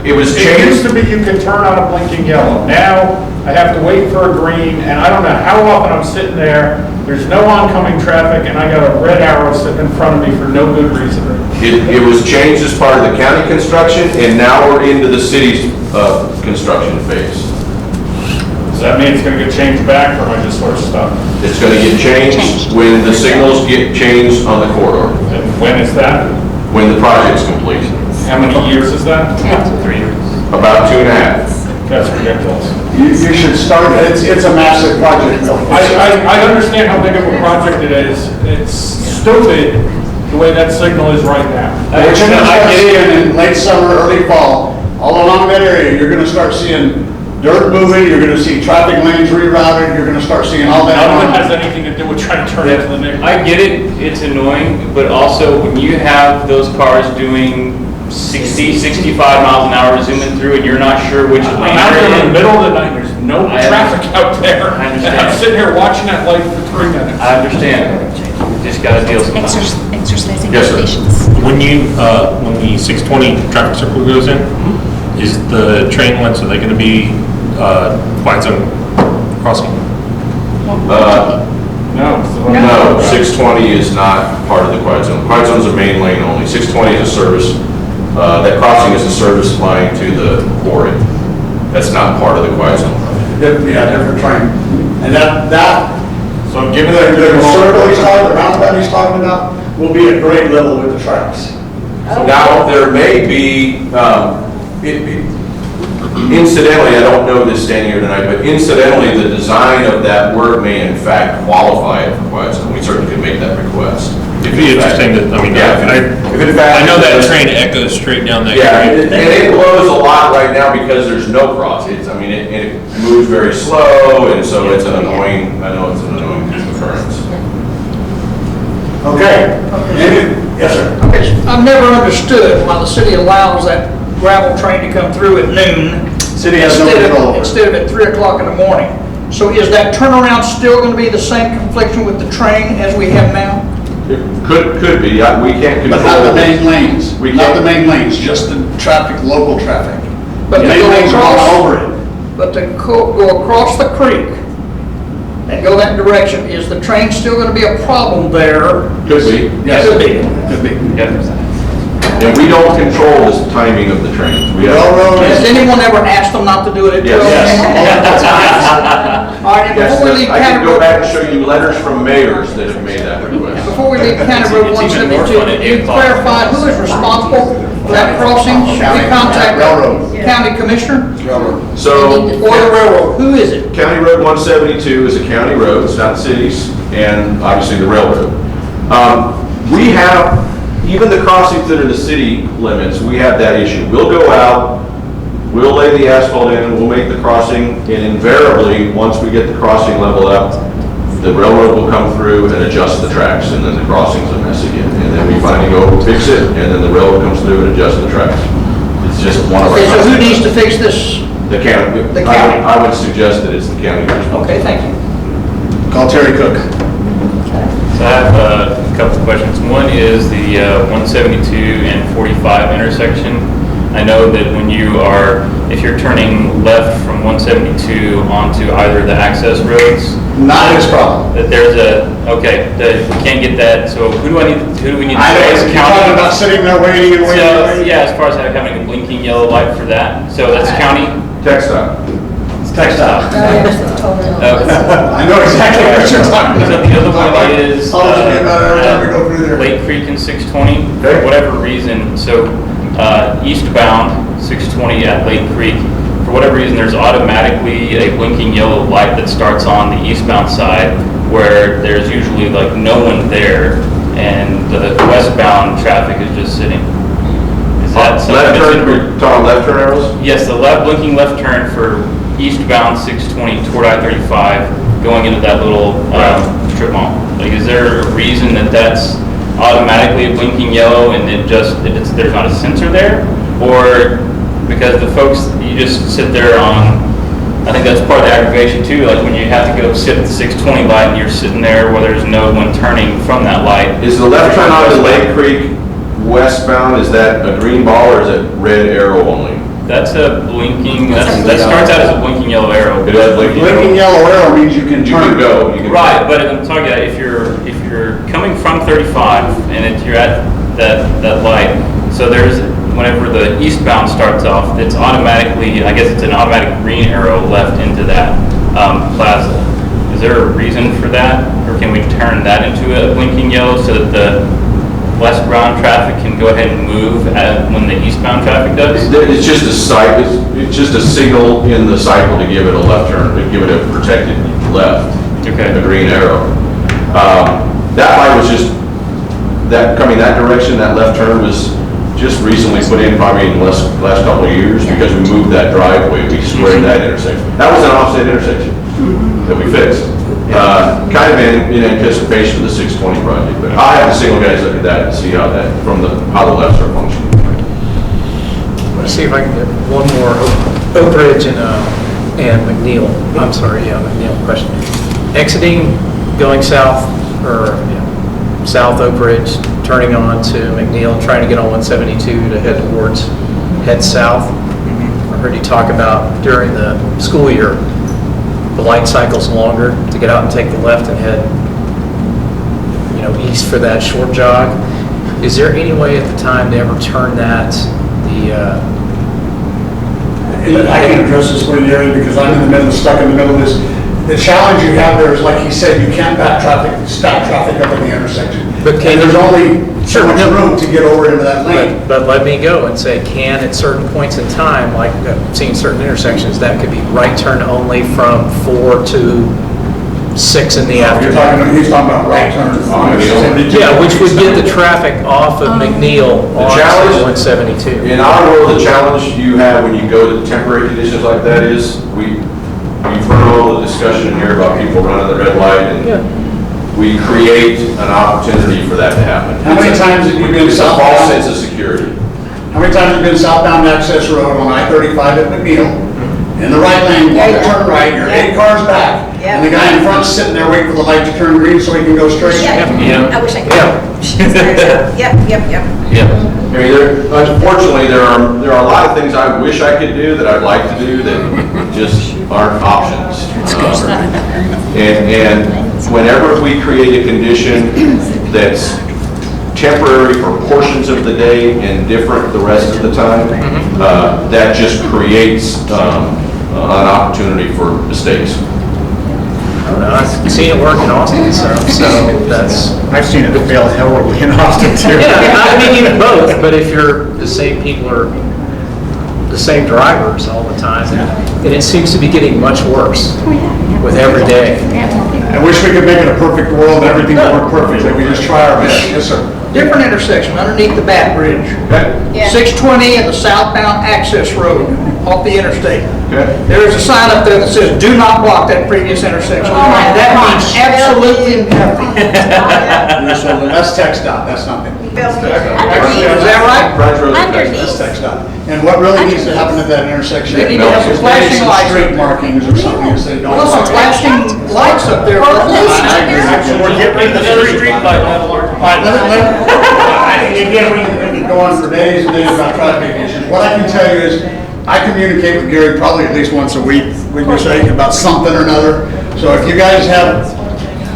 It was It used changed. to be you could turn on a blinking yellow. Now, I have to wait for a green, and I don't know how often I'm sitting there, there's no oncoming traffic, and I got a red arrow sitting in front of me for no good reason. It was changed as part of the county construction, and now we're into the city's construction phase. Does that mean it's gonna get changed back, or am I just sort of stuck? It's going to get changed when the signals get changed on the corridor, And when is that? when the project's complete. How many years is that? 3 years. About 2.5. That's ridiculous. You should start, it's a massive project. Bill. I understand how big of a project it is. It's stupid the way that signal is right now. What you're gonna start seeing in late summer, early fall, all along that area, you're gonna start seeing dirt moving, you're gonna see traffic lanes rerouted, you're gonna start seeing all that. None of it has anything to do with trying to turn into the neighborhood. I get it, it's annoying, but also when you have those cars doing 60, 65 miles an hour zooming through and you're not sure which I'm lane out there you're in the in. middle of the night, there's no I traffic out there. I And understand. I'm sitting here watching that light for 3 minutes. I understand, just gotta deal sometimes. Exercising Yes, sir. patience. When the 620 traffic circle goes in, is the train lengths, are they gonna be, wide zone crossing? No. it's the wrong No, road. 620 is not part of the quiet zone. Quiet zone is a main lane only. 620 is a service, that crossing is a service line to the quarry. That's not part of the quiet zone. Yeah, different train. And that, So given the that. circle he's talking, the roundabout he's talking about, will be at grade level with the tracks. Now, there may be, incidentally, I don't know this standing here tonight, but incidentally, the design of that work may in fact qualify it for quiet zone. We certainly could make that request. It'd be interesting to, I mean, Yeah, if in fact. I know that train echoes straight down that. Yeah, grade. and it blows a lot right now because there's no cross. I mean, it moves very slow, and so it's an annoying, I know it's an annoying occurrence. Okay. Yes, sir. Okay, I've never understood why the city allows that gravel train to come through at noon. City has no control over it. Instead of at 3 o'clock in the morning. So is that turnaround still going to be the same confliction with the train as we have now? Could be, we can't control. But not the main lanes, We not can't- the main lanes, just the traffic, local traffic. But The to main go lanes are all across- over it. But to go across the creek and go that direction, is the train still going to be a problem there? Could be, yes. Could be. Could be. And we don't control this timing of the trains. We have. Has anyone ever asked them not to do it at 12? All right, and Yes, before we leave I can County go Road, back and show you letters from mayors that have made that request. before we leave County Road It's even more 172, fun at can you 8 o'clock. clarify who is responsible for that crossing? Should we contact Railroad. the county commissioner So, or the railroad? Who is it? County Road 172 is a county road, it's not cities, and obviously the railroad. We have, even the crossings that are the city limits, we have that issue. We'll go out, we'll lay the asphalt in, we'll make the crossing, and invariably, once we get the crossing level up, the railroad will come through and adjust the tracks, and then the crossing's a mess again. And then we finally go fix it, and then the railroad comes through and adjusts the tracks. It's just one of our. Okay, so who needs to fix this? The county. The county. I would suggest that it's the county. Okay, thank you. Call Terry Cook. So I have a couple of questions. One is the 172 and 45 intersection. I know that when you are, if you're turning left from 172 onto either of the access roads. Not his problem. That there's a, okay, that we can't get that, so who do we need to? I know, as a you're county? talking about sitting there waiting and waiting and So, waiting. yeah, as far as having a blinking yellow light for that, so that's county? Textile. It's textile. I know exactly what you're talking So about. the other one is, I'll tell you about it every time we go through there. Lake Creek and 620, for whatever reason, so, eastbound, 620 at Lake Creek, for whatever reason, there's automatically a blinking yellow light that starts on the eastbound side, where there's usually like no one there, and the westbound traffic is just sitting. Is that something Left that's turn, we're talking left turn arrows? Yes, the blinking left turn for eastbound 620 toward I-35, going into that little strip mall. Like, is there a reason that that's automatically a blinking yellow and there's not a sensor there? Or because the folks, you just sit there on, I think that's part of the aggravation too, like when you have to go sit at the 620 light and you're sitting there where there's no one turning from that light. Is the left turn onto Lake Creek westbound, is that a green ball or is it red arrow only? That's a blinking, that starts out as a blinking yellow arrow. It is blinking yellow. Blinking yellow arrow means you can You turn. can go, you can. Right, but I'm talking about if you're coming from 35 and you're at that light, so whenever the eastbound starts off, it's automatically, I guess it's an automatic green arrow left into that plaza. Is there a reason for that? Or can we turn that into a blinking yellow so that the westbound traffic can go ahead and move when the eastbound traffic does? It's just a it's just a signal in the cycle to give it a left turn, to give it a protected left. Okay. A green arrow. That light was just, coming that direction, that left turn was just recently put in, probably in the last couple of years, because we moved that driveway, we squared that intersection. That was an offset intersection that we fixed. Kind of in anticipation of the 620 project, but I have the signal guys look at that and see how the lefts are functioning. Let's see if I can get one more Oak Ridge and McNeil. I'm sorry, McNeil question. Exiting, going south, or south Oak Ridge, turning on to McNeil, trying to get on 172 to head south. I heard you talk about during the school year, the light cycle's longer to get out and take the left and head, east for that short jog. Is there any way at the time to ever turn that, I can address this for you, Gary, because I'm stuck in the middle of this. The challenge you have there is, like he said, you can't stop traffic up in the intersection. But and there's only so much room to get over into that lane. But let me go and say, can at certain points in time, like I've seen certain intersections, that could be right turn only from 4 to 6 in the afternoon. He's talking about right turn on McNeil. Yeah, which would get the traffic off of McNeil onto 172. In our world, the challenge you have when you go to temporary conditions like that is, we've heard all the discussion in here about people running the red light, and we create an opportunity for that to happen. How many times have you been It's a false southbound? sense of security. How many times have you been southbound access road on I-35 at McNeil? In the right lane, want to turn right, you're 8 cars back, and the guy in front's sitting there waiting for the light to turn green so he can go straight. Yeah. I wish I could. Yeah. Yep. I mean, unfortunately, there are a lot of things I wish I could do that I'd like to do that just aren't options. And whenever we create a condition that's temporary for portions of the day and different the rest of the time, that just creates an opportunity for mistakes. I don't know, I've seen it work in Austin, so that's. I've seen it fail horribly in Austin too. Yeah, I mean, even both, but if you're, the same people are the same drivers all the time, and it seems to be getting much worse with every day. I wish we could make it a perfect world and everything would work perfectly, we just try our best. Yes, sir. Different intersection underneath the Bat Bridge. Yeah. 620 and the southbound access road off the interstate. Okay. There is a sign up there that says, "Do not block that previous intersection." And that means absolutely nothing. That's text dot, that's nothing. Is that right? That's text dot. And what really needs to happen at that intersection? They need to have is flashing some lights. street markings or something as they don't. Well, some flashing lights up there. We're getting rid of the street light. Again, we can go on for days and days about traffic issues. What I can tell you is, I communicate with Gary probably at least once a week, we can say about something or another. So if you guys have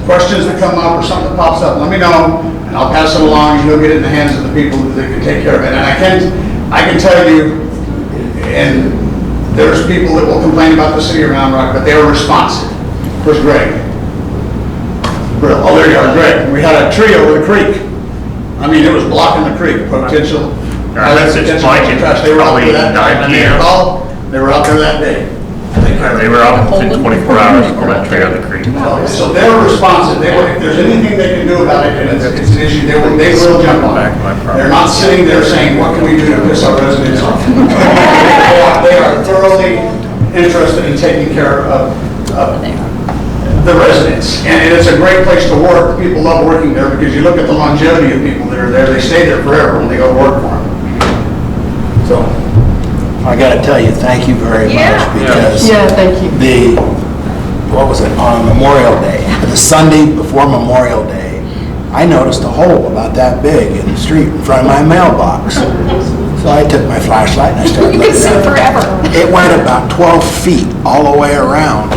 questions that come up or something that pops up, let me know, and I'll pass it along, and you'll get it in the hands of the people that can take care of it. And I can tell you, and there's people that will complain about the city of Round Rock, but they were responsive. Where's Greg? Oh, there you are, Greg. We had a tree over the creek. I mean, it was blocking the creek, potential. That's just like it, Trash. They were out there that day. probably And they 9 called, they were out there that day. They were out within 24 hours to pull that tree out of the creek. So they were responsive. They were, if there's anything they can do about it, and it's an issue, they will jump on it. They're not sitting there saying, what can we do to piss our residents off? They are thoroughly interested in taking care of the residents. And it's a great place to work. People love working there because you look at the longevity of people that are there, they stay there forever when they go to work for them. So. I gotta tell you, thank you very much, because Yeah, thank you. what was it, on Memorial Day, the Sunday before Memorial Day, I noticed a hole about that big in the street in front of my mailbox. So I took my flashlight and I started You looking could see at it. forever. It went about 12 feet all the way around,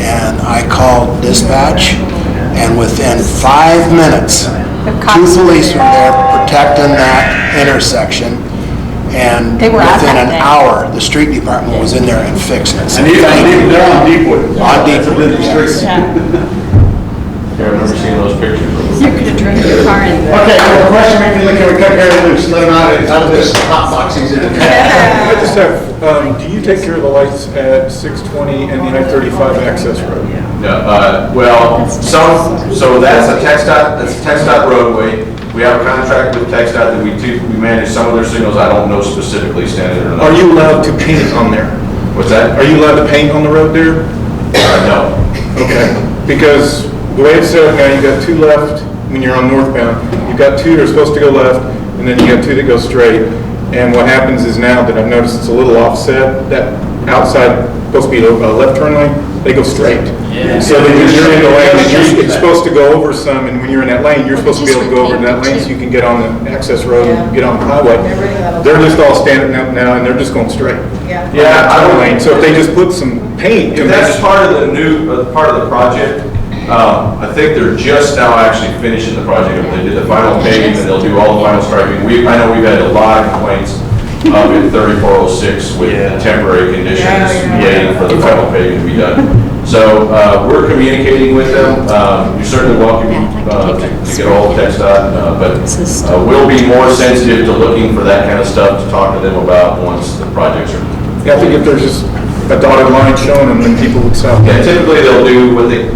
and I called dispatch, and within 5 minutes, 2 police were there protecting that intersection, and They were out within that an day. hour, the street department was in there and fixing it. So And even, thank you. they're on Deepwood. On That's a Deepwood, busy yes. street. I remember seeing those pictures. You could have driven your car in there. Okay, well, the question can we cut Gary loose, let him out of this hot box he's in. I just have, do you take care of the lights at 620 and the I-35 access road? Well, so that's a TxDOT roadway. We have a contract with TxDOT that we manage some of their signals. I don't know specifically standard or not. Are you allowed to paint on there? What's that? Are you allowed to paint on the road there? No. Okay, because the way it's set up now, you got 2 left when you're on northbound. You've got 2 that are supposed to go left, and then you got 2 that go straight. And what happens is now that I've noticed it's a little offset, that outside, supposed to be a left turn lane, they go straight. So then when you're in the lane, and it's supposed to go over some, and when you're in that lane, you're supposed to be able to go over in that lane so you can get on the access road and get on the highway. They're just all standing up now, and they're just going straight. Yeah, I Turn don't lane. So if they just put some paint. If that's part of the part of the project, I think they're just now actually finishing the project. They did the final paving, and they'll do all the final striping. I know we've had a lot of complaints in 3406 with the temporary conditions waiting for the final paving to be done. So we're communicating with them. You're certainly welcome to get all the TxDOT, but we'll be more sensitive to looking for that kind of stuff to talk to them about once the projects are. Yeah, I think if there's just a dotted line showing them, then people would stop. Yeah, typically they'll do what they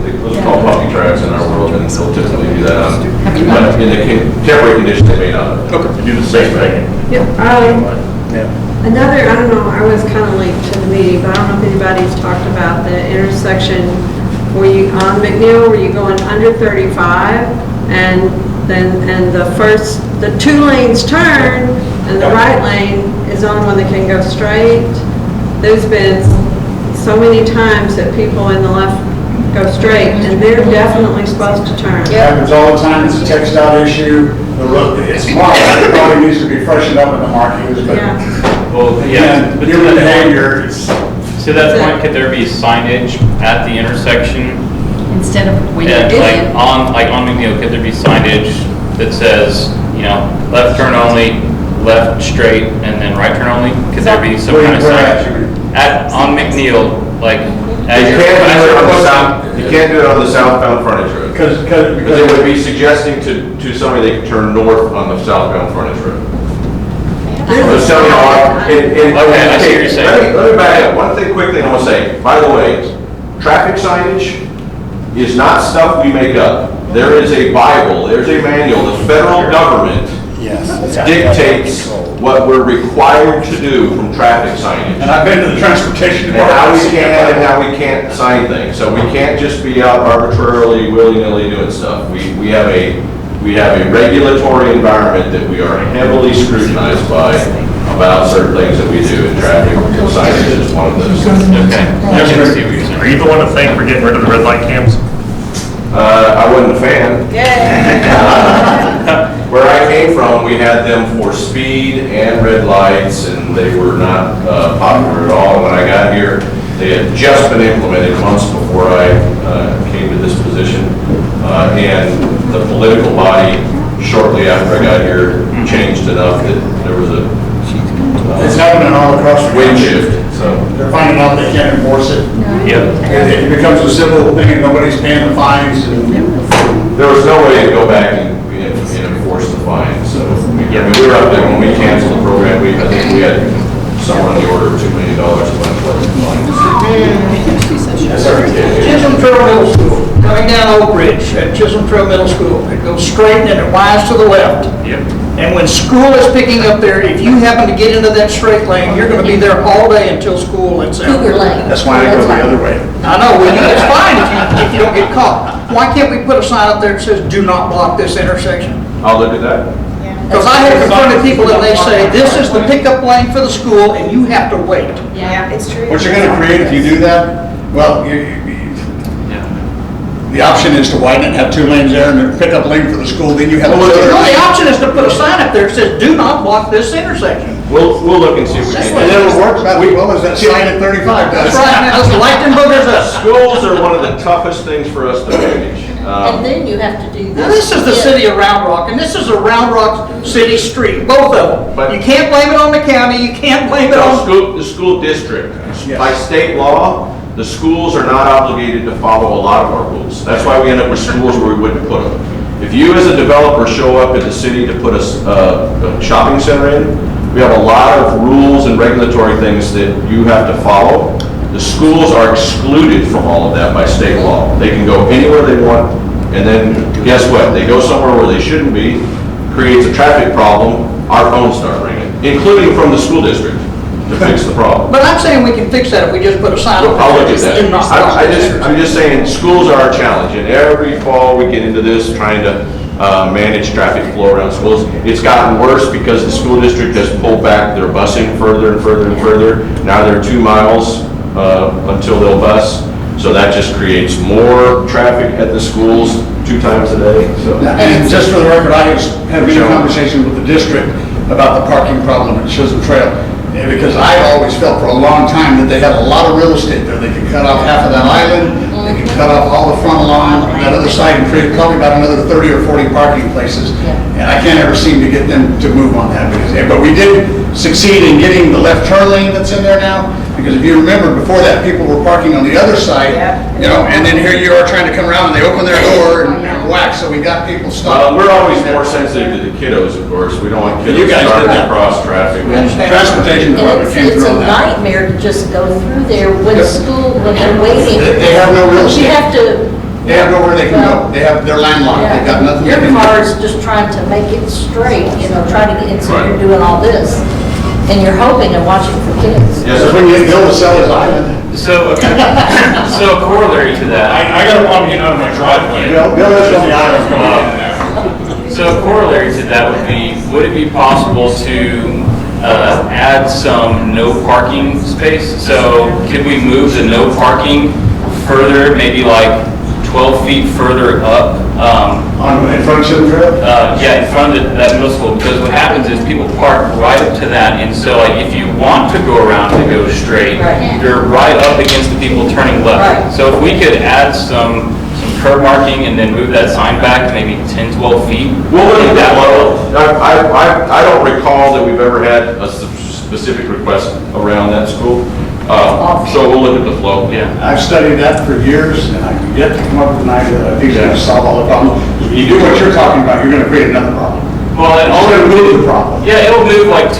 call puppy tracks in our world, and they'll typically do that on, but in the temporary conditions, they may not. Okay. Do the same thing. Another, I don't know, I was kind of late to the meeting, but I don't know if anybody's talked about the intersection on McNeil, were you going under 35? And the 2 lanes turn, and the right lane is the only one that can go straight? There's been so many times that people in the left go straight, and they're definitely supposed to turn. It happens all the time, it's a text out issue, the road, it's marked, it probably needs to be freshened up in the markings, but Well, yeah. again, human behavior, it's, To that point, could there be signage at the intersection? Instead of when And you're like in. on McNeil, could there be signage that says, left turn only, left straight, and then right turn only? Could there be some kind of signage? On McNeil, like, as You you're. can't do it on the southbound frontage road. because Because it would be suggesting to somebody they could turn north on the southbound frontage road. So, Okay, I see what you're saying. Let me back up. One quick thing I want to say. By the way, traffic signage is not stuff we make up. There is a Bible, there's a manual. The federal government dictates what we're required to do from traffic signage. and I've been to the transportation And how we department. can and how we can't sign things. So we can't just be out arbitrarily, willy-nilly doing stuff. We have a regulatory environment that we are heavily scrutinized by about certain things that we do in traffic. And signage is one of those. Okay. I can see what you're saying. Are you the one to thank for getting rid of the red light cams? I wasn't a fan. Where I came from, we had them for speed and red lights, and they were not popular at all. When I got here, they had just been implemented months before I came to this position. And the political body, shortly after I got here, changed enough that there was a It's happening all across the wind country. shift. So They're finding out they can't enforce it. Yep. It becomes a civil thing and nobody's paying the fines and. there was no way to go back and enforce the fine. So we were up there when we canceled the program. I think we had somewhere on the order of $2 million of uncollected fines. Chisholm Trail Middle School, coming down Oak Ridge at Chisholm Trail Middle School. It goes straight and it winds to the left. Yep. And when school is picking up there, if you happen to get into that straight lane, you're gonna be there all day until school lets out. Cougar Lane. That's why I go the other way. I know, well, it's fine if you don't get caught. Why can't we put a sign up there that says, "Do not block this intersection"? I'll look at that. Because I have confronted people and they say, "This is the pickup lane for the school and you have to wait." Yeah, it's true. What you're gonna create if you do that, well, the option is to widen it, have 2 lanes there and a pickup lane for the school, then you have. No, the option is to put a sign up there that says, "Do not block this intersection." We'll look and see if we can. And it'll work about as well as that sign at 35 does. That's right, now, those light them boogers up. Schools are one of the toughest things for us to manage. And then you have to do this. Now, this is the city of Round Rock, and this is a Round Rock city street, both of them. But- You can't blame it on the county, you can't blame it on... The school district, by state law, the schools are not obligated to follow a lot of our rules. That's why we end up with schools where we wouldn't put them. If you as a developer show up in the city to put a shopping center in, we have a lot of rules and regulatory things that you have to follow. The schools are excluded from all of that by state law. They can go anywhere they want, and then guess what? They go somewhere where they shouldn't be, creates a traffic problem, our phones start ringing, including from the school district, to fix the problem. But I'm saying we can fix that if we just put a sign up. I'll look at Do not block that. this intersection. I'm just saying, schools are our challenge, and every fall we get into this, trying to manage traffic flow around schools. It's gotten worse because the school district has pulled back their busing further and further and further. Now they're 2 miles until they'll bus, so that just creates more traffic at the schools 2 times a day, so. And just for the record, I had a conversation with the district about the parking problem at Chisholm Trail. Because I always felt for a long time that they had a lot of real estate there. They could cut off half of that island, they could cut off all the front lawn on that other side and create probably about another 30 or 40 parking places. And I can't ever seem to get them to move on that. But we did succeed in getting the left turn lane that's in there now. Because if you remember, before that, people were parking on the other side, and then here you are trying to come around and they open their door and whack, so we got people stopped. We're always more sensitive to the kiddos, of course. We don't want You kiddos guys did starting that. to cross traffic. Transportation And department came it's through a on that. nightmare to just go through there when school, when they're waiting. They have no real estate. You have to. They have nowhere they can go. They're landlocked. They've got nothing. Your they can do. car is just trying to make it straight, trying to get, and so you're doing all this. And you're hoping and watching for kids. Yes, Because when you build a Sellers Island, So, so a corollary to that. I got a problem getting out of my driveway. Bill lives on the island. So a corollary to that would it be possible to add some no parking space? So could we move the no parking further, maybe like 12 feet further up? In front of Children's Trail? Yeah, in front of that middle school, because what happens is people park right up to that, and so like if you want to go around to go straight, you're right up against the people turning left. So if we could add some curb marking and then move that sign back maybe 10, 12 feet. Well, look at that that. I don't recall that we've ever had a specific request around that school. So we'll look at the flow. Yeah. I've studied that for years, and I've yet to come up with an idea that I think is going to solve all the problems. If you do what you're talking about, you're going to create another problem. Well, and It's going to move the problem. Yeah, it'll move like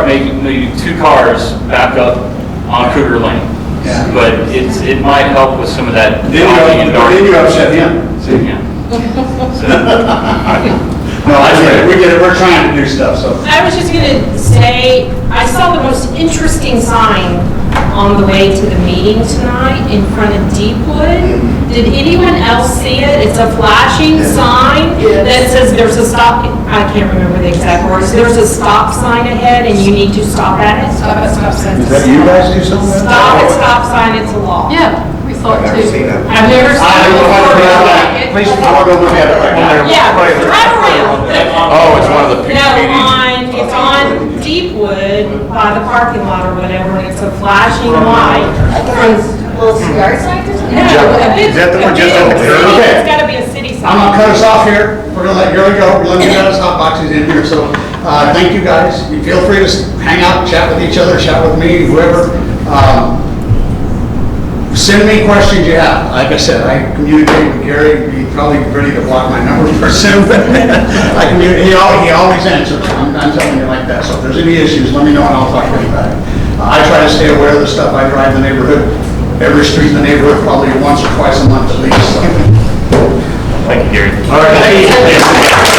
maybe two cars back up on Cougar Lane. Yeah. But it might help with some of that. Then you upset him. See? Yeah. No, I get it. We get it. We're trying to do stuff, so. I was just gonna say, I saw the most interesting sign on the way to the meeting tonight in front of Deepwood. Did anyone else see it? It's a flashing sign that says there's a stop, I can't remember the exact words, there's a stop sign ahead and you need to stop at it. Stop at stop sign. Is that you guys do something? Stop at stop sign, it's a law. Yeah, we saw it I've never too. seen that. I've never seen it before. Please, I'll go look at it right now. Yeah, drive around. Oh, it's one of the It's on Deepwood by the parking lot or whatever, and it's a flashing light. Little cigar signs or something? No, a big, Is that the one just at the curb? it's gotta be a city sign. I'm gonna cut us off here. We're gonna let Gary go. We're letting you guys hot boxes in here. So, thank you guys. You feel free to hang out, chat with each other, chat with me, whoever. Send me questions you have. Like I said, I communicate with Gary. He's probably ready to block my number pretty soon, but I communicate. He always answers. I'm telling you like that. So if there's any issues, let me know and I'll talk to you about it. I try to stay aware of the stuff. I drive the neighborhood, every street in the neighborhood, probably once or twice a month at least. So. Thank you, Gary. All right. Thank you.